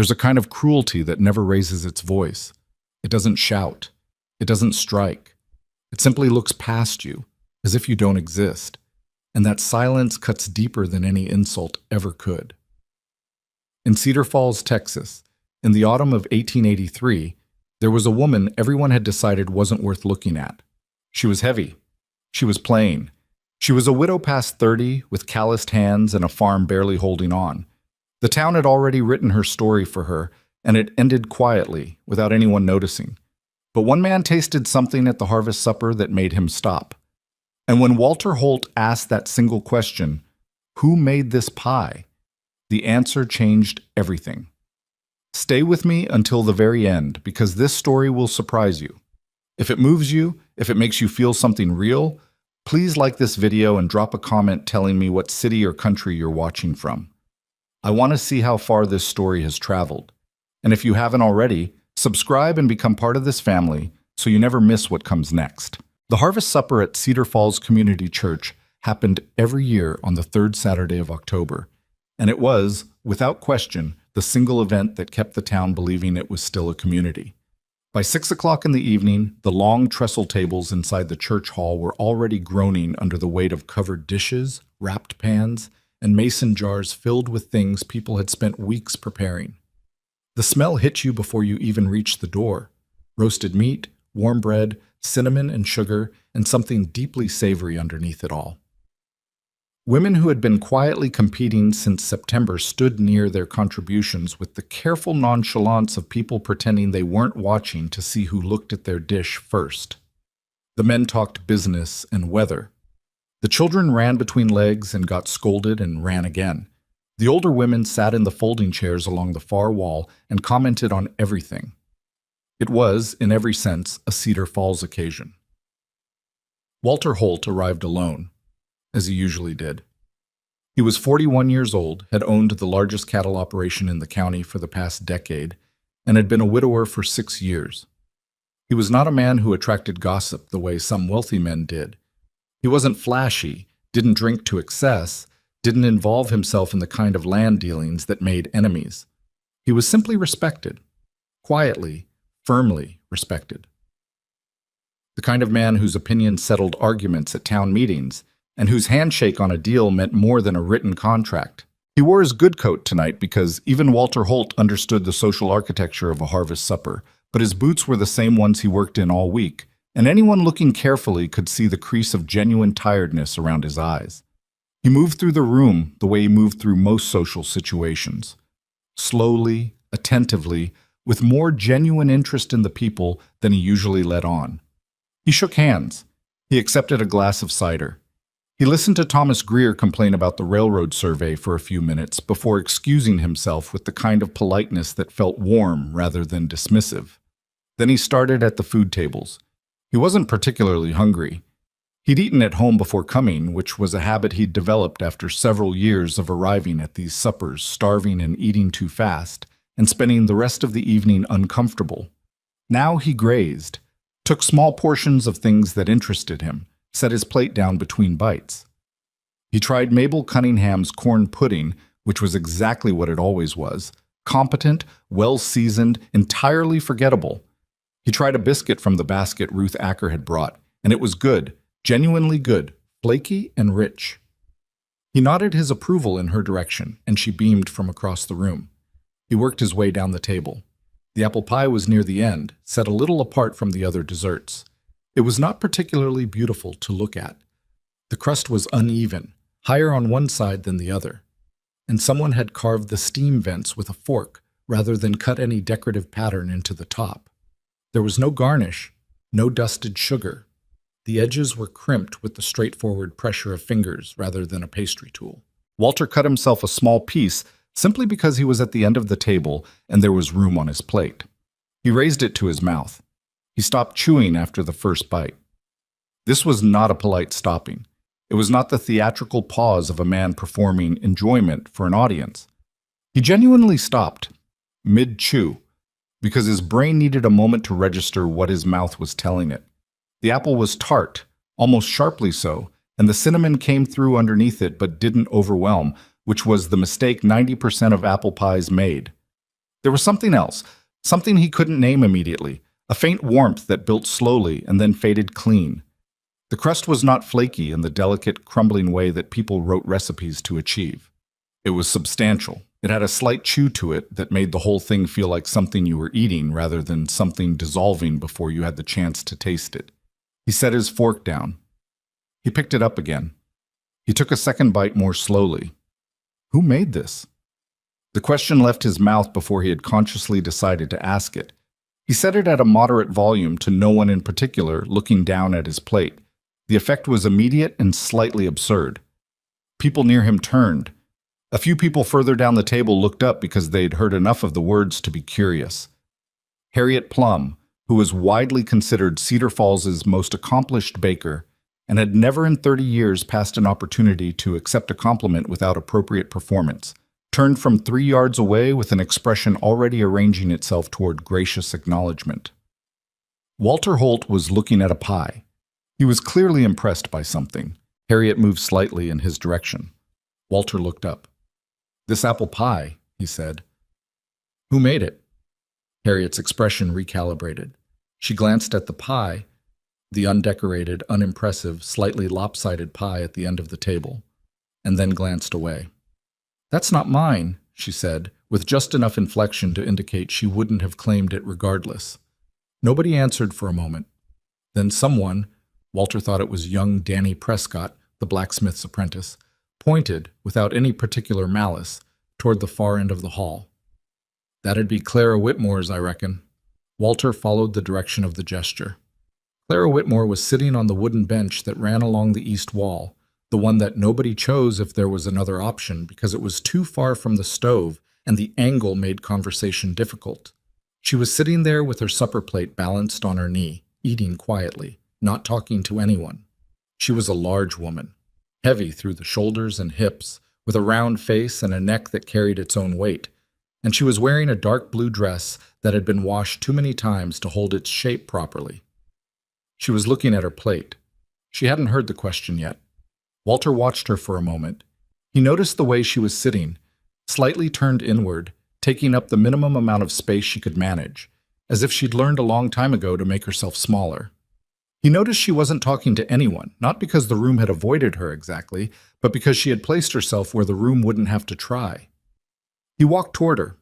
There's a kind of cruelty that never raises its voice. It doesn't shout. It doesn't strike. It simply looks past you, as if you don't exist. And that silence cuts deeper than any insult ever could. In Cedar Falls, Texas, in the autumn of 1883, there was a woman everyone had decided wasn't worth looking at. She was heavy. She was plain. She was a widow past 30, with calloused hands and a farm barely holding on. The town had already written her story for her, and it ended quietly, without anyone noticing. But one man tasted something at the harvest supper that made him stop. And when Walter Holt asked that single question, "Who made this pie?" the answer changed everything. Stay with me until the very end, because this story will surprise you. If it moves you, if it makes you feel something real, please like this video and drop a comment telling me what city or country you're watching from. I want to see how far this story has traveled. And if you haven't already, subscribe and become part of this family so you never miss what comes next. The Harvest Supper at Cedar Falls Community Church happened every year on the third Saturday of October, and it was, without question, the single event that kept the town believing it was still a community. By 6 o'clock in the evening, the long trestle tables inside the church hall were already groaning under the weight of covered dishes, wrapped pans, and mason jars filled with things people had spent weeks preparing. The smell hit you before you even reached the door. Roasted meat, warm bread, cinnamon and sugar, and something deeply savory underneath it all. Women who had been quietly competing since September stood near their contributions with the careful nonchalance of people pretending they weren't watching to see who looked at their dish first. The men talked business and weather. The children ran between legs and got scolded and ran again. The older women sat in the folding chairs along the far wall and commented on everything. It was, in every sense, a Cedar Falls occasion. Walter Holt arrived alone, as he usually did. He was 41 years old, had owned the largest cattle operation in the county for the past decade, and had been a widower for 6 years. He was not a man who attracted gossip the way some wealthy men did. He wasn't flashy, didn't drink to excess, didn't involve himself in the kind of land dealings that made enemies. He was simply respected, quietly, firmly respected. The kind of man whose opinion settled arguments at town meetings, and whose handshake on a deal meant more than a written contract. He wore his good coat tonight because even Walter Holt understood the social architecture of a harvest supper, but his boots were the same ones he worked in all week, and anyone looking carefully could see the crease of genuine tiredness around his eyes. He moved through the room the way he moved through most social situations. Slowly, attentively, with more genuine interest in the people than he usually let on. He shook hands. He accepted a glass of cider. He listened to Thomas Greer complain about the railroad survey for a few minutes before excusing himself with the kind of politeness that felt warm rather than dismissive. Then he started at the food tables. He wasn't particularly hungry. He'd eaten at home before coming, which was a habit he'd developed after several years of arriving at these suppers, starving and eating too fast, and spending the rest of the evening uncomfortable. Now he grazed, took small portions of things that interested him, set his plate down between bites. He tried Mabel Cunningham's corn pudding, which was exactly what it always was, competent, well-seasoned, entirely forgettable. He tried a biscuit from the basket Ruth Acker had brought, and it was good, genuinely good, flaky and rich. He nodded his approval in her direction, and she beamed from across the room. He worked his way down the table. The apple pie was near the end, set a little apart from the other desserts. It was not particularly beautiful to look at. The crust was uneven, higher on one side than the other, and someone had carved the steam vents with a fork rather than cut any decorative pattern into the top. There was no garnish, no dusted sugar. The edges were crimped with the straightforward pressure of fingers rather than a pastry tool. Walter cut himself a small piece simply because he was at the end of the table and there was room on his plate. He raised it to his mouth. He stopped chewing after the first bite. This was not a polite stopping. It was not the theatrical pause of a man performing enjoyment for an audience. He genuinely stopped, mid-chew, because his brain needed a moment to register what his mouth was telling it. The apple was tart, almost sharply so, and the cinnamon came through underneath it but didn't overwhelm, which was the mistake 90% of apple pies made. There was something else, something he couldn't name immediately, a faint warmth that built slowly and then faded clean. The crust was not flaky in the delicate, crumbling way that people wrote recipes to achieve. It was substantial. It had a slight chew to it that made the whole thing feel like something you were eating rather than something dissolving before you had the chance to taste it. He set his fork down. He picked it up again. He took a second bite more slowly. Who made this? The question left his mouth before he had consciously decided to ask it. He said it at a moderate volume to no one in particular, looking down at his plate. The effect was immediate and slightly absurd. People near him turned. A few people further down the table looked up because they'd heard enough of the words to be curious. Harriet Plum, who was widely considered Cedar Falls's most accomplished baker, and had never in 30 years passed an opportunity to accept a compliment without appropriate performance, turned from 3 yards away with an expression already arranging itself toward gracious acknowledgement. Walter Holt was looking at a pie. He was clearly impressed by something. Harriet moved slightly in his direction. Walter looked up. "This apple pie," he said. "Who made it?" Harriet's expression recalibrated. She glanced at the pie, the undecorated, unimpressive, slightly lopsided pie at the end of the table, and then glanced away. "That's not mine," she said, with just enough inflection to indicate she wouldn't have claimed it regardless. Nobody answered for a moment. Then someone, Walter thought it was young Danny Prescott, the blacksmith's apprentice, pointed, without any particular malice, toward the far end of the hall. "That'd be Clara Whitmore's, I reckon." Walter followed the direction of the gesture. Clara Whitmore was sitting on the wooden bench that ran along the east wall, the one that nobody chose if there was another option because it was too far from the stove and the angle made conversation difficult. She was sitting there with her supper plate balanced on her knee, eating quietly, not talking to anyone. She was a large woman, heavy through the shoulders and hips, with a round face and a neck that carried its own weight, and she was wearing a dark blue dress that had been washed too many times to hold its shape properly. She was looking at her plate. She hadn't heard the question yet. Walter watched her for a moment. He noticed the way she was sitting, slightly turned inward, taking up the minimum amount of space she could manage, as if she'd learned a long time ago to make herself smaller. He noticed she wasn't talking to anyone, not because the room had avoided her exactly, but because she had placed herself where the room wouldn't have to try. He walked toward her.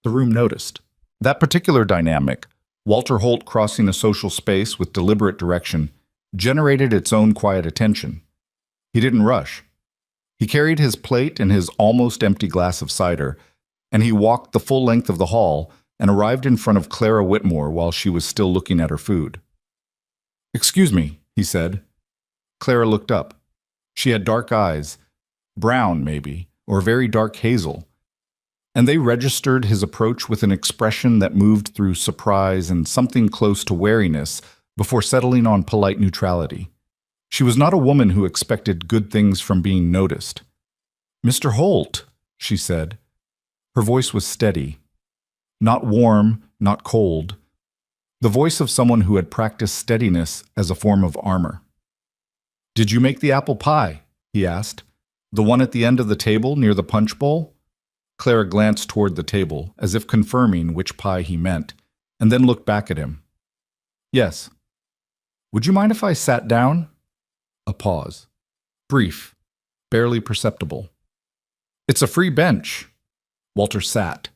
The room noticed. That particular dynamic, Walter Holt crossing a social space with deliberate direction, generated its own quiet attention. He didn't rush. He carried his plate and his almost empty glass of cider, and he walked the full length of the hall and arrived in front of Clara Whitmore while she was still looking at her food. "Excuse me," he said. Clara looked up. She had dark eyes, brown maybe, or very dark hazel, and they registered his approach with an expression that moved through surprise and something close to wariness before settling on polite neutrality. She was not a woman who expected good things from being noticed. "Mr. Holt," she said. Her voice was steady, not warm, not cold, the voice of someone who had practiced steadiness as a form of armor. "Did you make the apple pie?" he asked. "The one at the end of the table near the punch bowl?" Clara glanced toward the table, as if confirming which pie he meant, and then looked back at him. "Yes." "Would you mind if I sat down?" A pause. Brief, barely perceptible. "It's a free bench." Walter sat.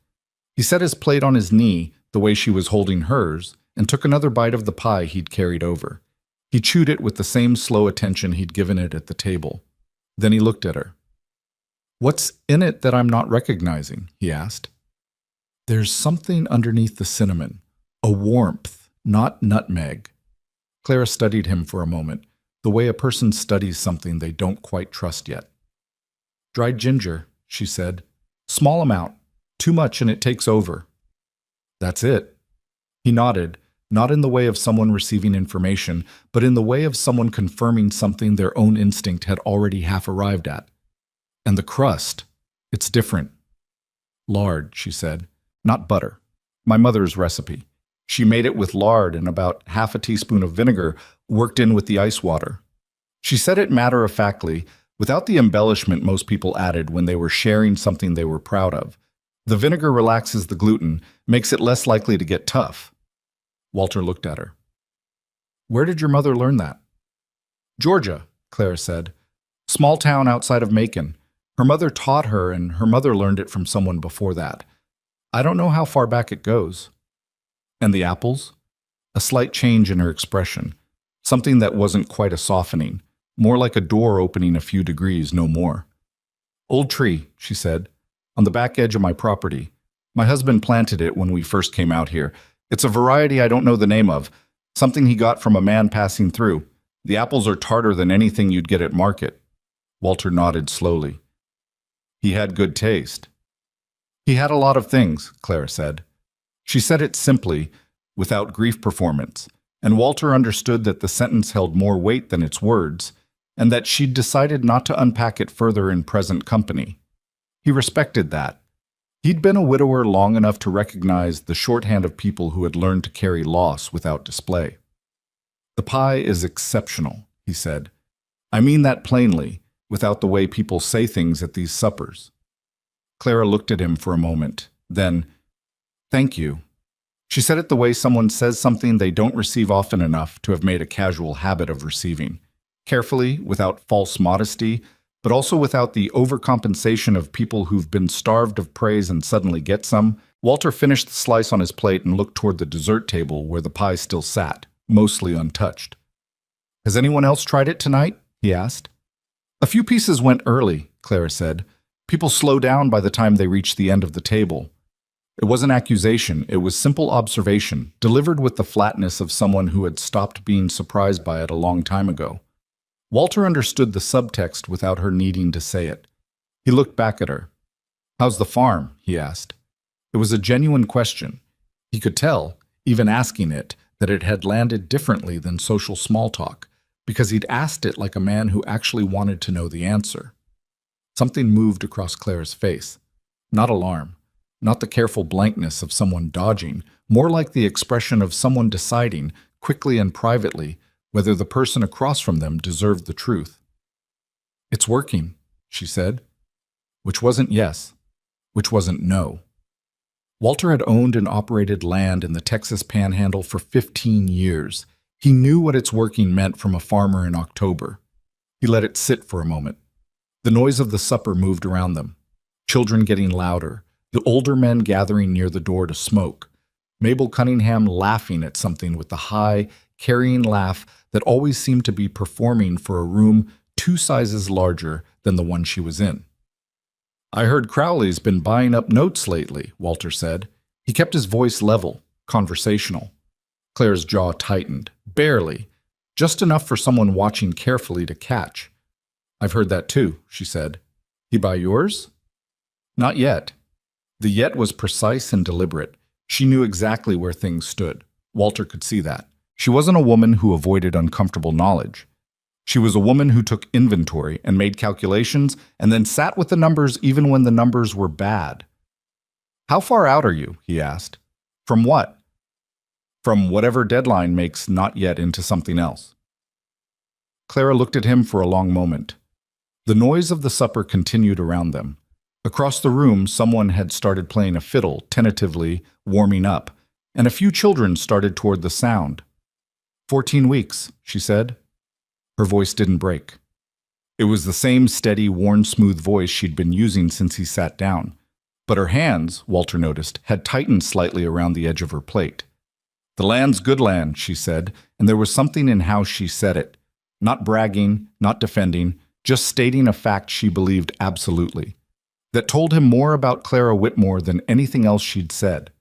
He set his plate on his knee, the way she was holding hers, and took another bite of the pie he'd carried over. He chewed it with the same slow attention he'd given it at the table. Then he looked at her. "What's in it that I'm not recognizing?" he asked. "There's something underneath the cinnamon. A warmth, not nutmeg." Clara studied him for a moment, the way a person studies something they don't quite trust yet. "Dried ginger," she said. "Small amount. Too much and it takes over." "That's it." He nodded, not in the way of someone receiving information, but in the way of someone confirming something their own instinct had already half arrived at. "And the crust, it's different." "Lard," she said, "not butter. My mother's recipe. She made it with lard and about half a teaspoon of vinegar worked in with the ice water." She said it matter-of-factly, without the embellishment most people added when they were sharing something they were proud of, The vinegar relaxes the gluten, makes it less likely to get tough. Walter looked at her. Where did your mother learn that? Georgia, Clara said. Small town outside of Macon. Her mother taught her, and her mother learned it from someone before that. I don't know how far back it goes. And the apples? A slight change in her expression. Something that wasn't quite a softening. More like a door opening a few degrees, no more. Old tree, she said, on the back edge of my property. My husband planted it when we first came out here. It's a variety I don't know the name of. Something he got from a man passing through. The apples are tarter than anything you'd get at market. Walter nodded slowly. He had good taste. He had a lot of things, Clara said. She said it simply, without grief performance, and Walter understood that the sentence held more weight than its words, and that she'd decided not to unpack it further in present company. He respected that. He'd been a widower long enough to recognize the shorthand of people who had learned to carry loss without display. The pie is exceptional, he said. I mean that plainly, without the way people say things at these suppers. Clara looked at him for a moment, then, thank you. She said it the way someone says something they don't receive often enough to have made a casual habit of receiving. Carefully, without false modesty, but also without the overcompensation of people who've been starved of praise and suddenly get some. Walter finished the slice on his plate and looked toward the dessert table where the pie still sat, mostly untouched. Has anyone else tried it tonight? He asked. A few pieces went early, Clara said. People slow down by the time they reach the end of the table. It wasn't accusation, it was simple observation, delivered with the flatness of someone who had stopped being surprised by it a long time ago. Walter understood the subtext without her needing to say it. He looked back at her. How's the farm? He asked. It was a genuine question. He could tell, even asking it, that it had landed differently than social small talk, because he'd asked it like a man who actually wanted to know the answer. Something moved across Clara's face. Not alarm, not the careful blankness of someone dodging, more like the expression of someone deciding, quickly and privately, whether the person across from them deserved the truth. It's working, she said, which wasn't yes, which wasn't no. Walter had owned and operated land in the Texas Panhandle for 15 years. He knew what its working meant from a farmer in October. He let it sit for a moment. The noise of the supper moved around them. Children getting louder, the older men gathering near the door to smoke, Mabel Cunningham laughing at something with the high, carrying laugh that always seemed to be performing for a room 2 sizes larger than the one she was in. I heard Crowley's been buying up notes lately, Walter said. He kept his voice level, conversational. Claire's jaw tightened, barely, just enough for someone watching carefully to catch. I've heard that too, she said. He buy yours? Not yet. The yet was precise and deliberate. She knew exactly where things stood. Walter could see that. She wasn't a woman who avoided uncomfortable knowledge. She was a woman who took inventory and made calculations and then sat with the numbers even when the numbers were bad. How far out are you? He asked. From what? From whatever deadline makes not yet into something else. Clara looked at him for a long moment. The noise of the supper continued around them. Across the room, someone had started playing a fiddle, tentatively, warming up, and a few children started toward the sound. 14 weeks, she said. Her voice didn't break. It was the same steady, worn, smooth voice she'd been using since he sat down. But her hands, Walter noticed, had tightened slightly around the edge of her plate. The land's good land, she said, and there was something in how she said it. Not bragging, not defending, just stating a fact she believed absolutely. That told him more about Clara Whitmore than anything else she'd said.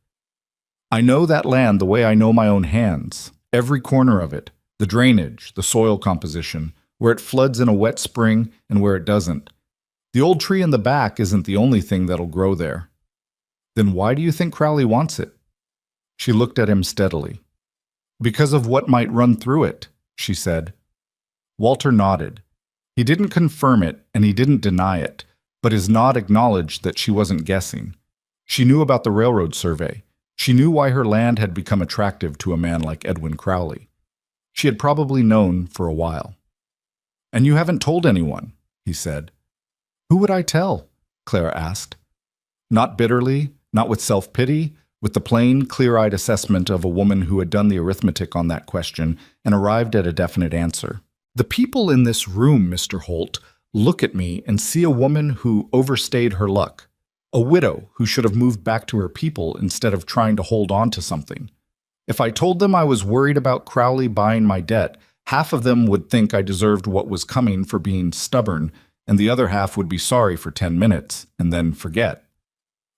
I know that land the way I know my own hands, every corner of it, the drainage, the soil composition, where it floods in a wet spring and where it doesn't. The old tree in the back isn't the only thing that'll grow there. Then why do you think Crowley wants it? She looked at him steadily. Because of what might run through it, she said. Walter nodded. He didn't confirm it and he didn't deny it, but his nod acknowledged that she wasn't guessing. She knew about the railroad survey. She knew why her land had become attractive to a man like Edwin Crowley. She had probably known for a while. And you haven't told anyone, he said. Who would I tell? Clara asked. Not bitterly, not with self-pity, with the plain, clear-eyed assessment of a woman who had done the arithmetic on that question and arrived at a definite answer. The people in this room, Mr. Holt, look at me and see a woman who overstayed her luck, a widow who should have moved back to her people instead of trying to hold on to something. If I told them I was worried about Crowley buying my debt, half of them would think I deserved what was coming for being stubborn, and the other half would be sorry for 10 minutes and then forget.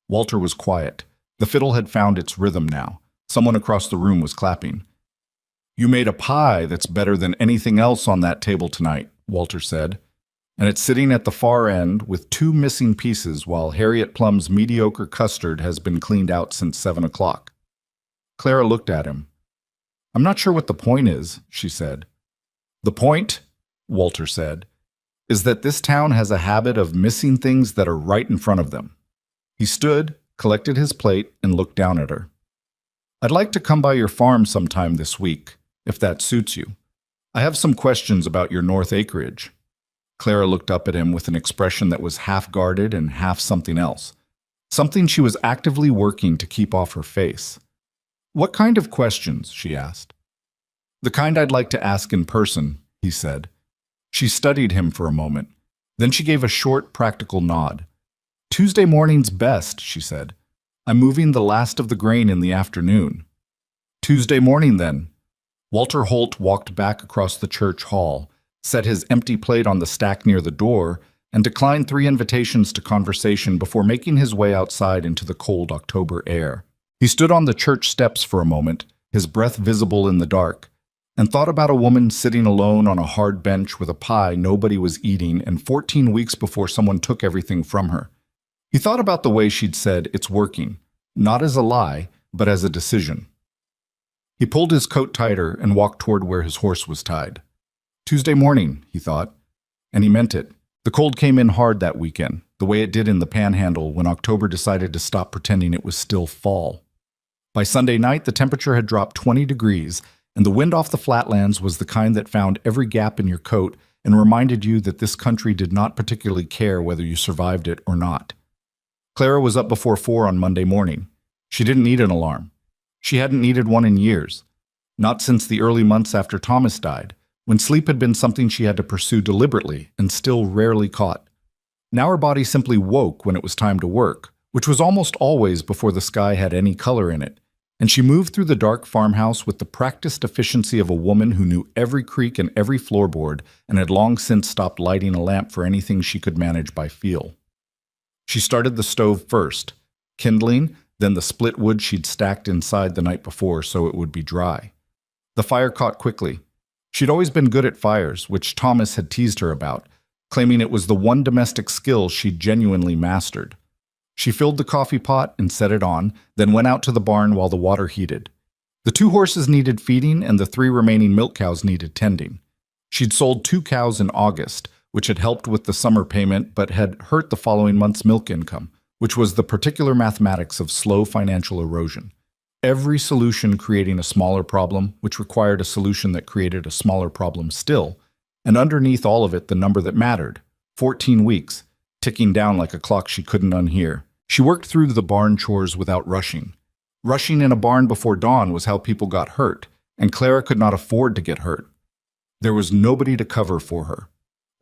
Walter was quiet. The fiddle had found its rhythm now. Someone across the room was clapping. "You made a pie that's better than anything else on that table tonight," Walter said. "And it's sitting at the far end with 2 missing pieces while Harriet Plum's mediocre custard has been cleaned out since 7 o'clock. Clara looked at him. "I'm not sure what the point is," she said. "The point," Walter said, "is that this town has a habit of missing things that are right in front of them." He stood, collected his plate, and looked down at her. "I'd like to come by your farm sometime this week, if that suits you. I have some questions about your north acreage." Clara looked up at him with an expression that was half guarded and half something else, something she was actively working to keep off her face. "What kind of questions?" she asked. "The kind I'd like to ask in person," he said. She studied him for a moment. Then she gave a short, practical nod. "Tuesday morning's best," she said. "I'm moving the last of the grain in the afternoon." "Tuesday morning, then." Walter Holt walked back across the church hall, set his empty plate on the stack near the door, and declined 3 invitations to conversation before making his way outside into the cold October air. He stood on the church steps for a moment, his breath visible in the dark, and thought about a woman sitting alone on a hard bench with a pie nobody was eating and 14 weeks before someone took everything from her. He thought about the way she'd said, "It's working," not as a lie, but as a decision. He pulled his coat tighter and walked toward where his horse was tied. Tuesday morning, he thought, and he meant it. The cold came in hard that weekend, the way it did in the Panhandle when October decided to stop pretending it was still fall. By Sunday night, the temperature had dropped 20 degrees, and the wind off the flatlands was the kind that found every gap in your coat and reminded you that this country did not particularly care whether you survived it or not. Clara was up before 4 on Monday morning. She didn't need an alarm. She hadn't needed one in years, not since the early months after Thomas died, when sleep had been something she had to pursue deliberately and still rarely caught. Now her body simply woke when it was time to work, which was almost always before the sky had any color in it, and she moved through the dark farmhouse with the practiced efficiency of a woman who knew every creak and every floorboard and had long since stopped lighting a lamp for anything she could manage by feel. She started the stove first, kindling, then the split wood she'd stacked inside the night before so it would be dry. The fire caught quickly. She'd always been good at fires, which Thomas had teased her about, claiming it was the one domestic skill she'd genuinely mastered. She filled the coffee pot and set it on, then went out to the barn while the water heated. The 2 horses needed feeding and the 3 remaining milk cows needed tending. She'd sold 2 cows in August, which had helped with the summer payment but had hurt the following month's milk income, which was the particular mathematics of slow financial erosion. Every solution creating a smaller problem, which required a solution that created a smaller problem still, and underneath all of it the number that mattered, 14 weeks, ticking down like a clock she couldn't unhear. She worked through the barn chores without rushing. Rushing in a barn before dawn was how people got hurt, and Clara could not afford to get hurt. There was nobody to cover for her.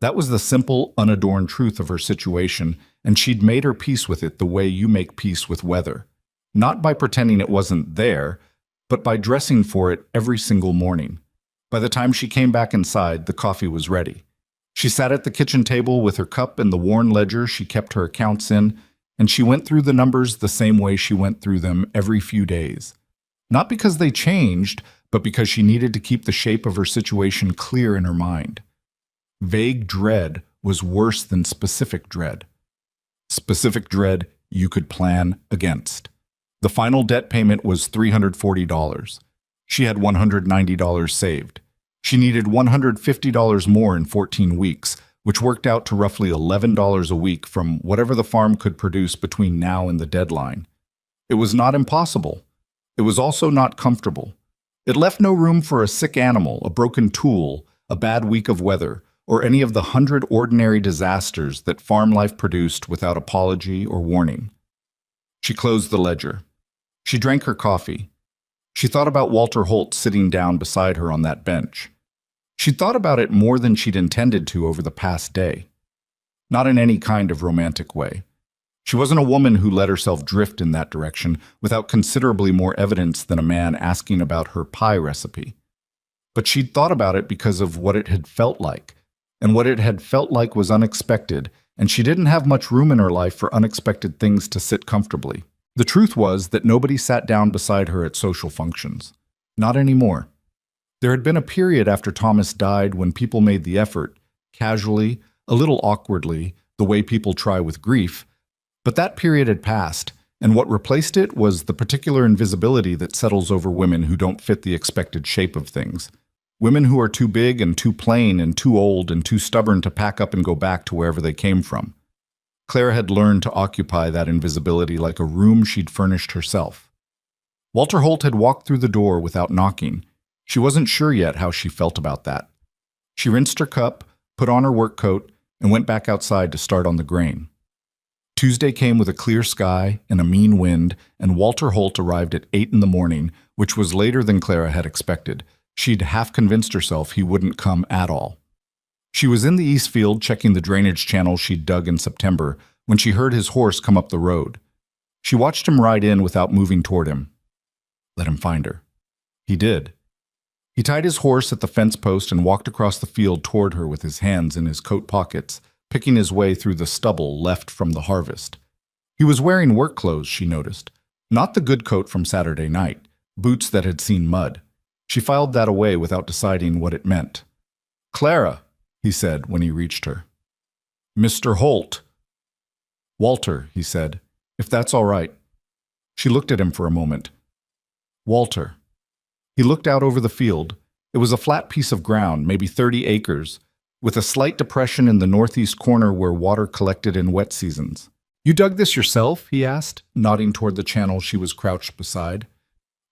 That was the simple, unadorned truth of her situation, and she'd made her peace with it the way you make peace with weather. Not by pretending it wasn't there, but by dressing for it every single morning. By the time she came back inside, the coffee was ready. She sat at the kitchen table with her cup and the worn ledger she kept her accounts in, and she went through the numbers the same way she went through them every few days. Not because they changed, but because she needed to keep the shape of her situation clear in her mind. Vague dread was worse than specific dread. Specific dread you could plan against. The final debt payment was $340. She had $190 saved. She needed $150 more in 14 weeks, which worked out to roughly $11 a week from whatever the farm could produce between now and the deadline. It was not impossible. It was also not comfortable. It left no room for a sick animal, a broken tool, a bad week of weather, or any of the 100 ordinary disasters that farm life produced without apology or warning. She closed the ledger. She drank her coffee. She thought about Walter Holt sitting down beside her on that bench. She'd thought about it more than she'd intended to over the past day. Not in any kind of romantic way. She wasn't a woman who let herself drift in that direction without considerably more evidence than a man asking about her pie recipe. But she'd thought about it because of what it had felt like, and what it had felt like was unexpected, and she didn't have much room in her life for unexpected things to sit comfortably. The truth was that nobody sat down beside her at social functions. Not anymore. There had been a period after Thomas died when people made the effort, casually, a little awkwardly, the way people try with grief, but that period had passed, and what replaced it was the particular invisibility that settles over women who don't fit the expected shape of things. Women who are too big and too plain and too old and too stubborn to pack up and go back to wherever they came from. Clara had learned to occupy that invisibility like a room she'd furnished herself. Walter Holt had walked through the door without knocking. She wasn't sure yet how she felt about that. She rinsed her cup, put on her work coat, and went back outside to start on the grain. Tuesday came with a clear sky and a mean wind, and Walter Holt arrived at 8 in the morning, which was later than Clara had expected. She'd half convinced herself he wouldn't come at all. She was in the east field checking the drainage channel she'd dug in September when she heard his horse come up the road. She watched him ride in without moving toward him. Let him find her. He did. He tied his horse at the fence post and walked across the field toward her with his hands in his coat pockets, picking his way through the stubble left from the harvest. He was wearing work clothes, she noticed. Not the good coat from Saturday night, boots that had seen mud. She filed that away without deciding what it meant. "Clara," he said when he reached her. "Mr. Holt." "Walter," he said, "if that's all right." She looked at him for a moment. "Walter." He looked out over the field. It was a flat piece of ground, maybe 30 acres, with a slight depression in the northeast corner where water collected in wet seasons. "You dug this yourself?" he asked, nodding toward the channel she was crouched beside.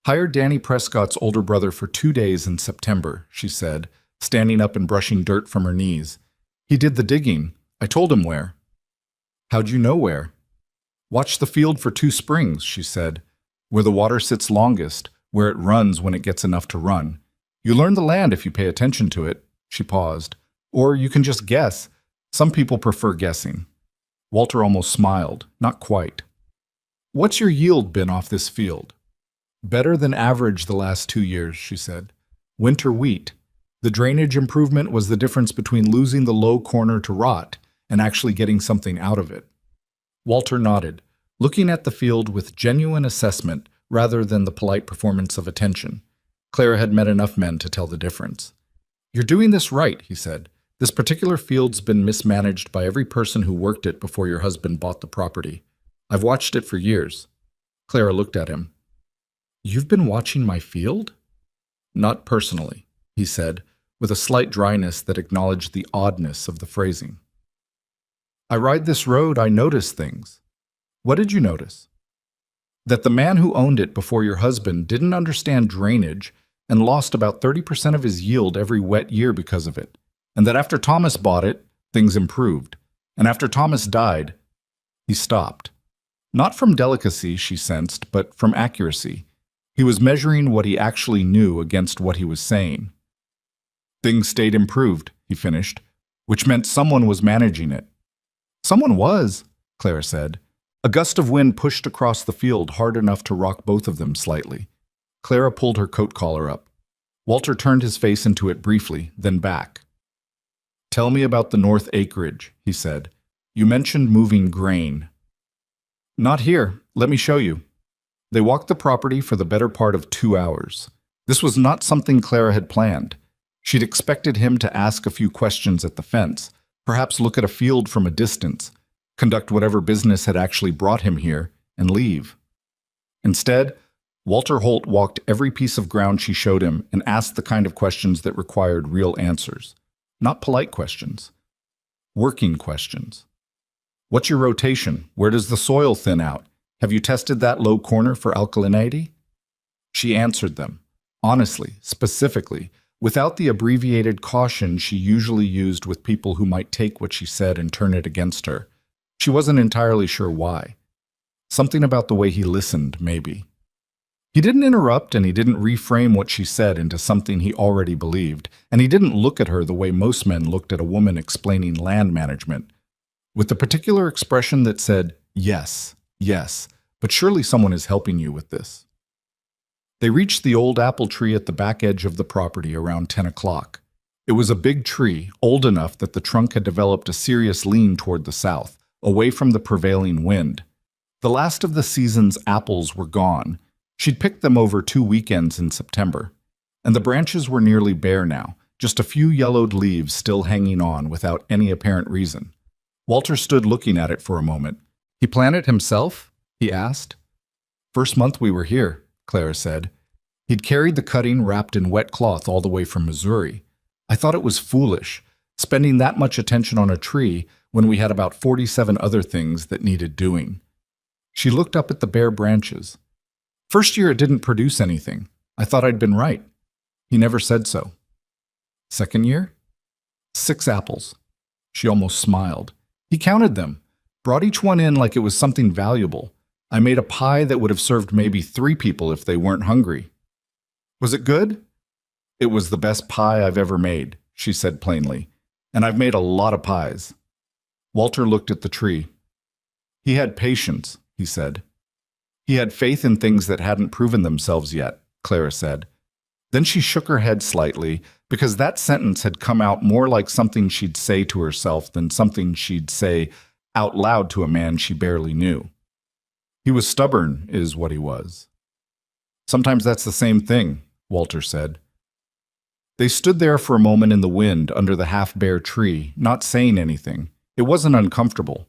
"Hired Danny Prescott's older brother for 2 days in September," she said, standing up and brushing dirt from her knees. "He did the digging. I told him where." "How'd you know where?" "Watch the field for 2 springs," she said, "where the water sits longest, where it runs when it gets enough to run. You learn the land if you pay attention to it." She paused. "Or you can just guess. Some people prefer guessing." Walter almost smiled. Not quite. "What's your yield been off this field?" "Better than average the last 2 years," she said. "Winter wheat. The drainage improvement was the difference between losing the low corner to rot and actually getting something out of it." Walter nodded, looking at the field with genuine assessment rather than the polite performance of attention. Clara had met enough men to tell the difference. "You're doing this right," he said. "This particular field's been mismanaged by every person who worked it before your husband bought the property. I've watched it for years." Clara looked at him. "You've been watching my field?" "Not personally," he said, with a slight dryness that acknowledged the oddness of the phrasing. "I ride this road, I notice things." "What did you notice?" "That the man who owned it before your husband didn't understand drainage and lost about 30% of his yield every wet year because of it, and that after Thomas bought it, things improved, and after Thomas died." He stopped. Not from delicacy, she sensed, but from accuracy. He was measuring what he actually knew against what he was saying. "Things stayed improved," he finished, "which meant someone was managing it." "Someone was," Clara said. A gust of wind pushed across the field hard enough to rock both of them slightly. Clara pulled her coat collar up. Walter turned his face into it briefly, then back. "Tell me about the north acreage," he said. "You mentioned moving grain." "Not here. Let me show you." They walked the property for the better part of 2 hours. This was not something Clara had planned. She'd expected him to ask a few questions at the fence, perhaps look at a field from a distance, conduct whatever business had actually brought him here, and leave. Instead, Walter Holt walked every piece of ground she showed him and asked the kind of questions that required real answers. Not polite questions. Working questions. "What's your rotation? Where does the soil thin out? Have you tested that low corner for alkalinity?" She answered them, honestly, specifically, without the abbreviated caution she usually used with people who might take what she said and turn it against her. She wasn't entirely sure why. Something about the way he listened, maybe. He didn't interrupt and he didn't reframe what she said into something he already believed, and he didn't look at her the way most men looked at a woman explaining land management, with the particular expression that said, yes, yes, but surely someone is helping you with this. They reached the old apple tree at the back edge of the property around 10 o'clock. It was a big tree, old enough that the trunk had developed a serious lean toward the south, away from the prevailing wind. The last of the season's apples were gone. She'd picked them over 2 weekends in September, and the branches were nearly bare now, just a few yellowed leaves still hanging on without any apparent reason. Walter stood looking at it for a moment. "He planted himself?" he asked. "First month we were here," Clara said. "He'd carried the cutting wrapped in wet cloth all the way from Missouri. I thought it was foolish, spending that much attention on a tree when we had about 47 other things that needed doing." She looked up at the bare branches. "First year it didn't produce anything. I thought I'd been right." He never said so. "Second year?" 6 apples. She almost smiled. He counted them, brought each one in like it was something valuable. "I made a pie that would have served maybe 3 people if they weren't hungry." "Was it good?" "It was the best pie I've ever made," she said plainly. "And I've made a lot of pies." Walter looked at the tree. He had patience, he said. He had faith in things that hadn't proven themselves yet, Clara said. Then she shook her head slightly, because that sentence had come out more like something she'd say to herself than something she'd say out loud to a man she barely knew. "He was stubborn, is what he was." "Sometimes that's the same thing," Walter said. They stood there for a moment in the wind under the half-bare tree, not saying anything. It wasn't uncomfortable.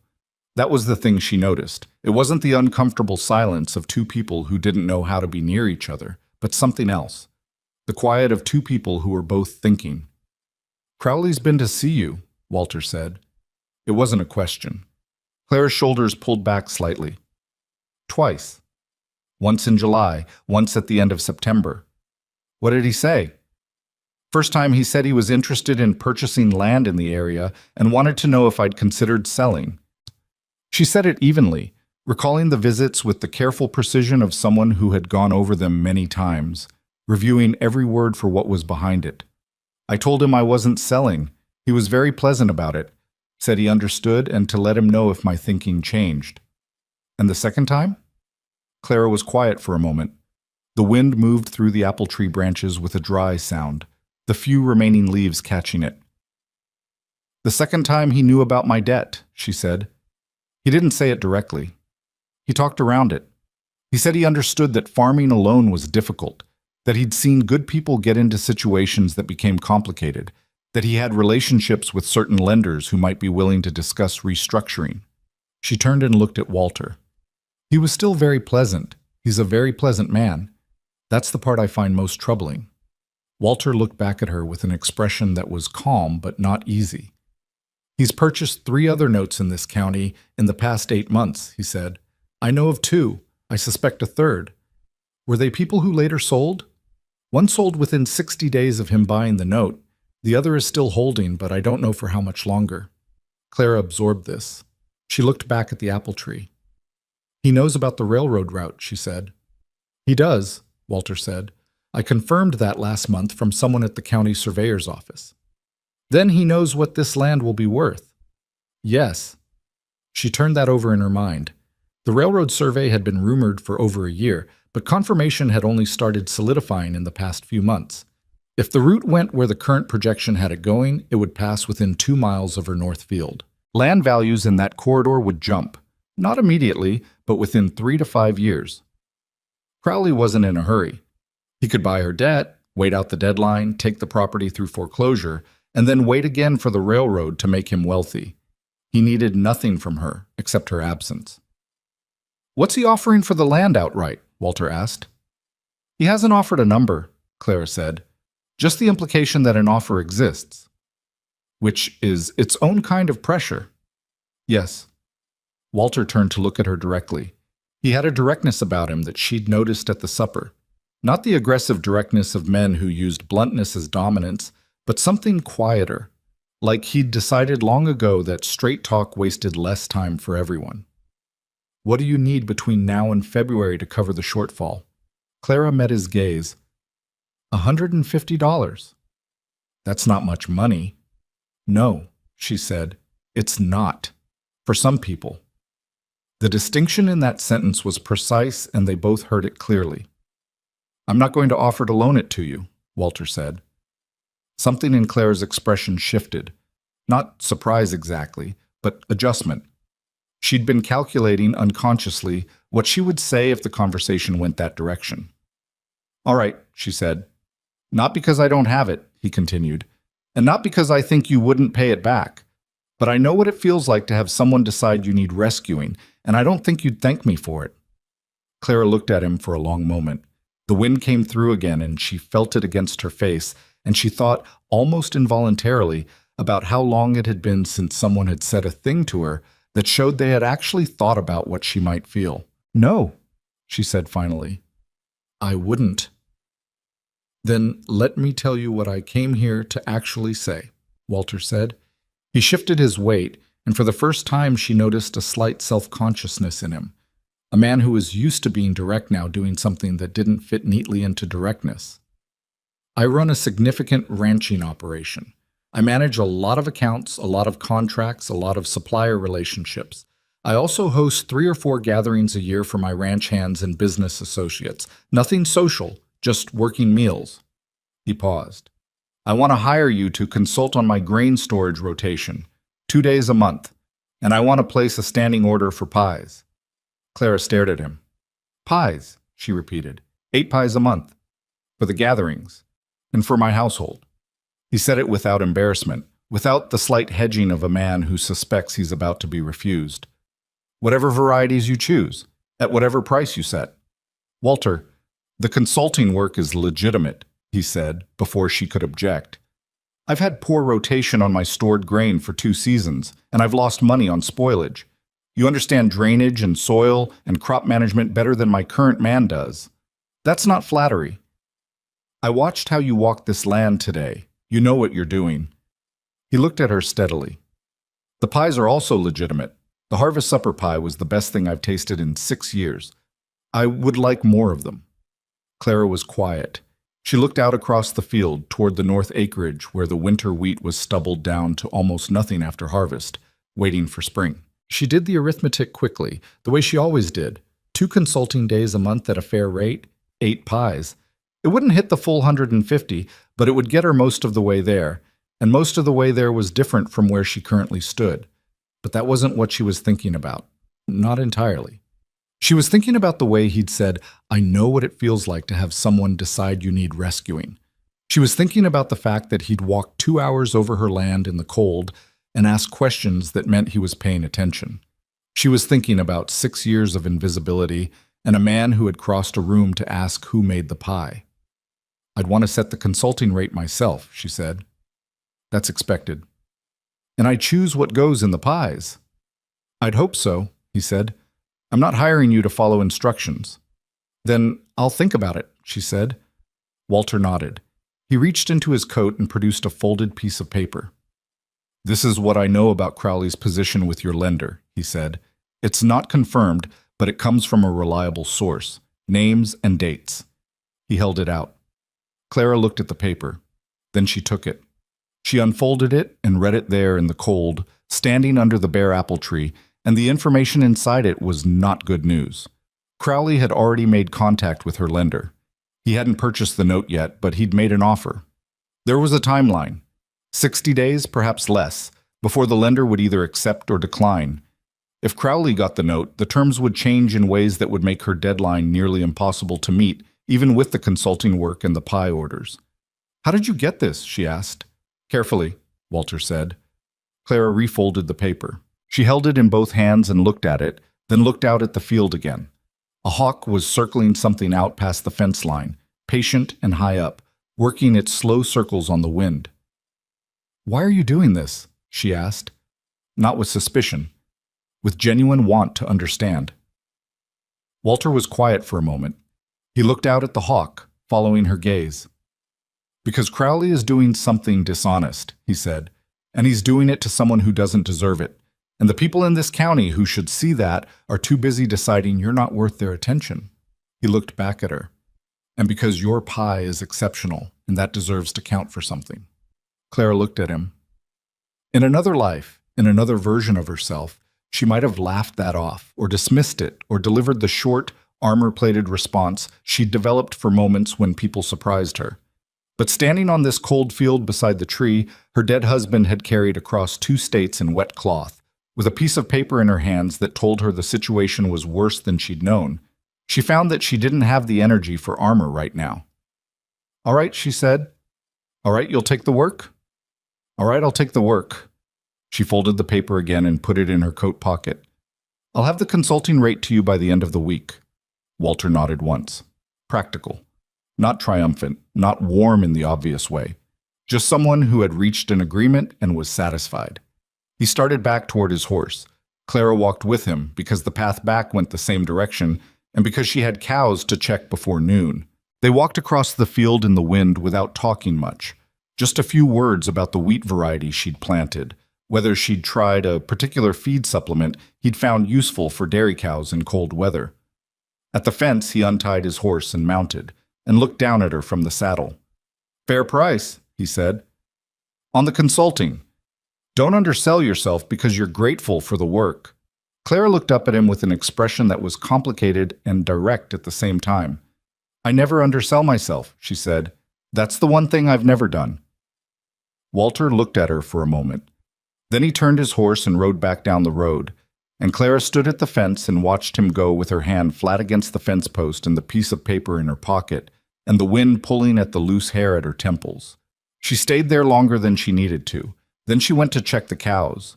That was the thing she noticed. It wasn't the uncomfortable silence of 2 people who didn't know how to be near each other, but something else. The quiet of 2 people who were both thinking. "Crowley's been to see you," Walter said. It wasn't a question. Clara's shoulders pulled back slightly. "Twice. Once in July, once at the end of September." "What did he say?" "First time he said he was interested in purchasing land in the area and wanted to know if I'd considered selling." She said it evenly, recalling the visits with the careful precision of someone who had gone over them many times, reviewing every word for what was behind it. "I told him I wasn't selling. He was very pleasant about it, said he understood and to let him know if my thinking changed." "And the second time?" Clara was quiet for a moment. The wind moved through the apple tree branches with a dry sound, the few remaining leaves catching it. "The second time he knew about my debt," she said. He didn't say it directly. He talked around it. He said he understood that farming alone was difficult, that he'd seen good people get into situations that became complicated, that he had relationships with certain lenders who might be willing to discuss restructuring. She turned and looked at Walter. He was still very pleasant. He's a very pleasant man. That's the part I find most troubling. Walter looked back at her with an expression that was calm but not easy. "He's purchased 3 other notes in this county in the past 8 months, he said. "I know of 2. I suspect a third. Were they people who later sold? One sold within 60 days of him buying the note. The other is still holding, but I don't know for how much longer." Clara absorbed this. She looked back at the apple tree. "He knows about the railroad route," she said. "He does," Walter said. "I confirmed that last month from someone at the county surveyor's office." "Then he knows what this land will be worth." "Yes." She turned that over in her mind. The railroad survey had been rumored for over a year, but confirmation had only started solidifying in the past few months. If the route went where the current projection had it going, it would pass within 2 miles of her north field. Land values in that corridor would jump, not immediately, but within 3 to 5 years. Crowley wasn't in a hurry. He could buy her debt, wait out the deadline, take the property through foreclosure, and then wait again for the railroad to make him wealthy. He needed nothing from her except her absence. "What's he offering for the land outright?" Walter asked. "He hasn't offered a number," Clara said. "Just the implication that an offer exists." "Which is its own kind of pressure." "Yes." Walter turned to look at her directly. He had a directness about him that she'd noticed at the supper. Not the aggressive directness of men who used bluntness as dominance, but something quieter, like he'd decided long ago that straight talk wasted less time for everyone. What do you need between now and February to cover the shortfall? Clara met his gaze. $150. That's not much money. No, she said, it's not. For some people. The distinction in that sentence was precise, and they both heard it clearly. I'm not going to offer to loan it to you, Walter said. Something in Clara's expression shifted. Not surprise exactly, but adjustment. She'd been calculating unconsciously what she would say if the conversation went that direction. All right, she said. Not because I don't have it, he continued, and not because I think you wouldn't pay it back. But I know what it feels like to have someone decide you need rescuing, and I don't think you'd thank me for it. Clara looked at him for a long moment. The wind came through again, and she felt it against her face, and she thought, almost involuntarily, about how long it had been since someone had said a thing to her that showed they had actually thought about what she might feel. No, she said finally. I wouldn't. Then let me tell you what I came here to actually say, Walter said. He shifted his weight, and for the first time she noticed a slight self-consciousness in him. A man who was used to being direct now doing something that didn't fit neatly into directness. I run a significant ranching operation. I manage a lot of accounts, a lot of contracts, a lot of supplier relationships. I also host 3 or 4 gatherings a year for my ranch hands and business associates. Nothing social, just working meals. He paused. I want to hire you to consult on my grain storage rotation, 2 days a month, and I want to place a standing order for pies. Clara stared at him. Pies, she repeated. 8 pies a month. For the gatherings. And for my household. He said it without embarrassment, without the slight hedging of a man who suspects he's about to be refused. Whatever varieties you choose, at whatever price you set. Walter, the consulting work is legitimate, he said, before she could object. I've had poor rotation on my stored grain for 2 seasons, and I've lost money on spoilage. You understand drainage and soil and crop management better than my current man does. That's not flattery. I watched how you walked this land today. You know what you're doing. He looked at her steadily. The pies are also legitimate. The harvest supper pie was the best thing I've tasted in 6 years. I would like more of them. Clara was quiet. She looked out across the field toward the north acreage where the winter wheat was stubbled down to almost nothing after harvest, waiting for spring. She did the arithmetic quickly, the way she always did. 2 consulting days a month at a fair rate, 8 pies. It wouldn't hit the full 150, but it would get her most of the way there, and most of the way there was different from where she currently stood. But that wasn't what she was thinking about. Not entirely. She was thinking about the way he'd said, I know what it feels like to have someone decide you need rescuing. She was thinking about the fact that he'd walked 2 hours over her land in the cold and asked questions that meant he was paying attention. She was thinking about 6 years of invisibility and a man who had crossed a room to ask who made the pie. I'd want to set the consulting rate myself, she said. That's expected. And I choose what goes in the pies. I'd hope so, he said. I'm not hiring you to follow instructions. Then I'll think about it, she said. Walter nodded. He reached into his coat and produced a folded piece of paper. This is what I know about Crowley's position with your lender, he said. It's not confirmed, but it comes from a reliable source. Names and dates. He held it out. Clara looked at the paper. Then she took it. She unfolded it and read it there in the cold, standing under the bare apple tree, and the information inside it was not good news. Crowley had already made contact with her lender. He hadn't purchased the note yet, but he'd made an offer. There was a timeline. 60 days, perhaps less, before the lender would either accept or decline. If Crowley got the note, the terms would change in ways that would make her deadline nearly impossible to meet, even with the consulting work and the pie orders. How did you get this? She asked. Carefully, Walter said. Clara refolded the paper. She held it in both hands and looked at it, then looked out at the field again. A hawk was circling something out past the fence line, patient and high up, working its slow circles on the wind. Why are you doing this? She asked. Not with suspicion, with genuine want to understand. Walter was quiet for a moment. He looked out at the hawk, following her gaze. Because Crowley is doing something dishonest, he said, and he's doing it to someone who doesn't deserve it. And the people in this county who should see that are too busy deciding you're not worth their attention. He looked back at her. And because your pie is exceptional, and that deserves to count for something. Clara looked at him. In another life, in another version of herself, she might have laughed that off, or dismissed it, or delivered the short, armor-plated response she'd developed for moments when people surprised her. But standing on this cold field beside the tree her dead husband had carried across 2 states in wet cloth, with a piece of paper in her hands that told her the situation was worse than she'd known, she found that she didn't have the energy for armor right now. "All right," she said. "All right, you'll take the work?" "All right, I'll take the work." She folded the paper again and put it in her coat pocket. "I'll have the consulting rate to you by the end of the week." Walter nodded once. Practical. Not triumphant, not warm in the obvious way. Just someone who had reached an agreement and was satisfied. He started back toward his horse. Clara walked with him because the path back went the same direction and because she had cows to check before noon. They walked across the field in the wind without talking much. Just a few words about the wheat variety she'd planted, whether she'd tried a particular feed supplement he'd found useful for dairy cows in cold weather. At the fence, he untied his horse and mounted, and looked down at her from the saddle. "Fair price," he said. "On the consulting. Don't undersell yourself because you're grateful for the work." Clara looked up at him with an expression that was complicated and direct at the same time. "I never undersell myself," she said. "That's the one thing I've never done." Walter looked at her for a moment. Then he turned his horse and rode back down the road, and Clara stood at the fence and watched him go with her hand flat against the fence post and the piece of paper in her pocket, and the wind pulling at the loose hair at her temples. She stayed there longer than she needed to. Then she went to check the cows.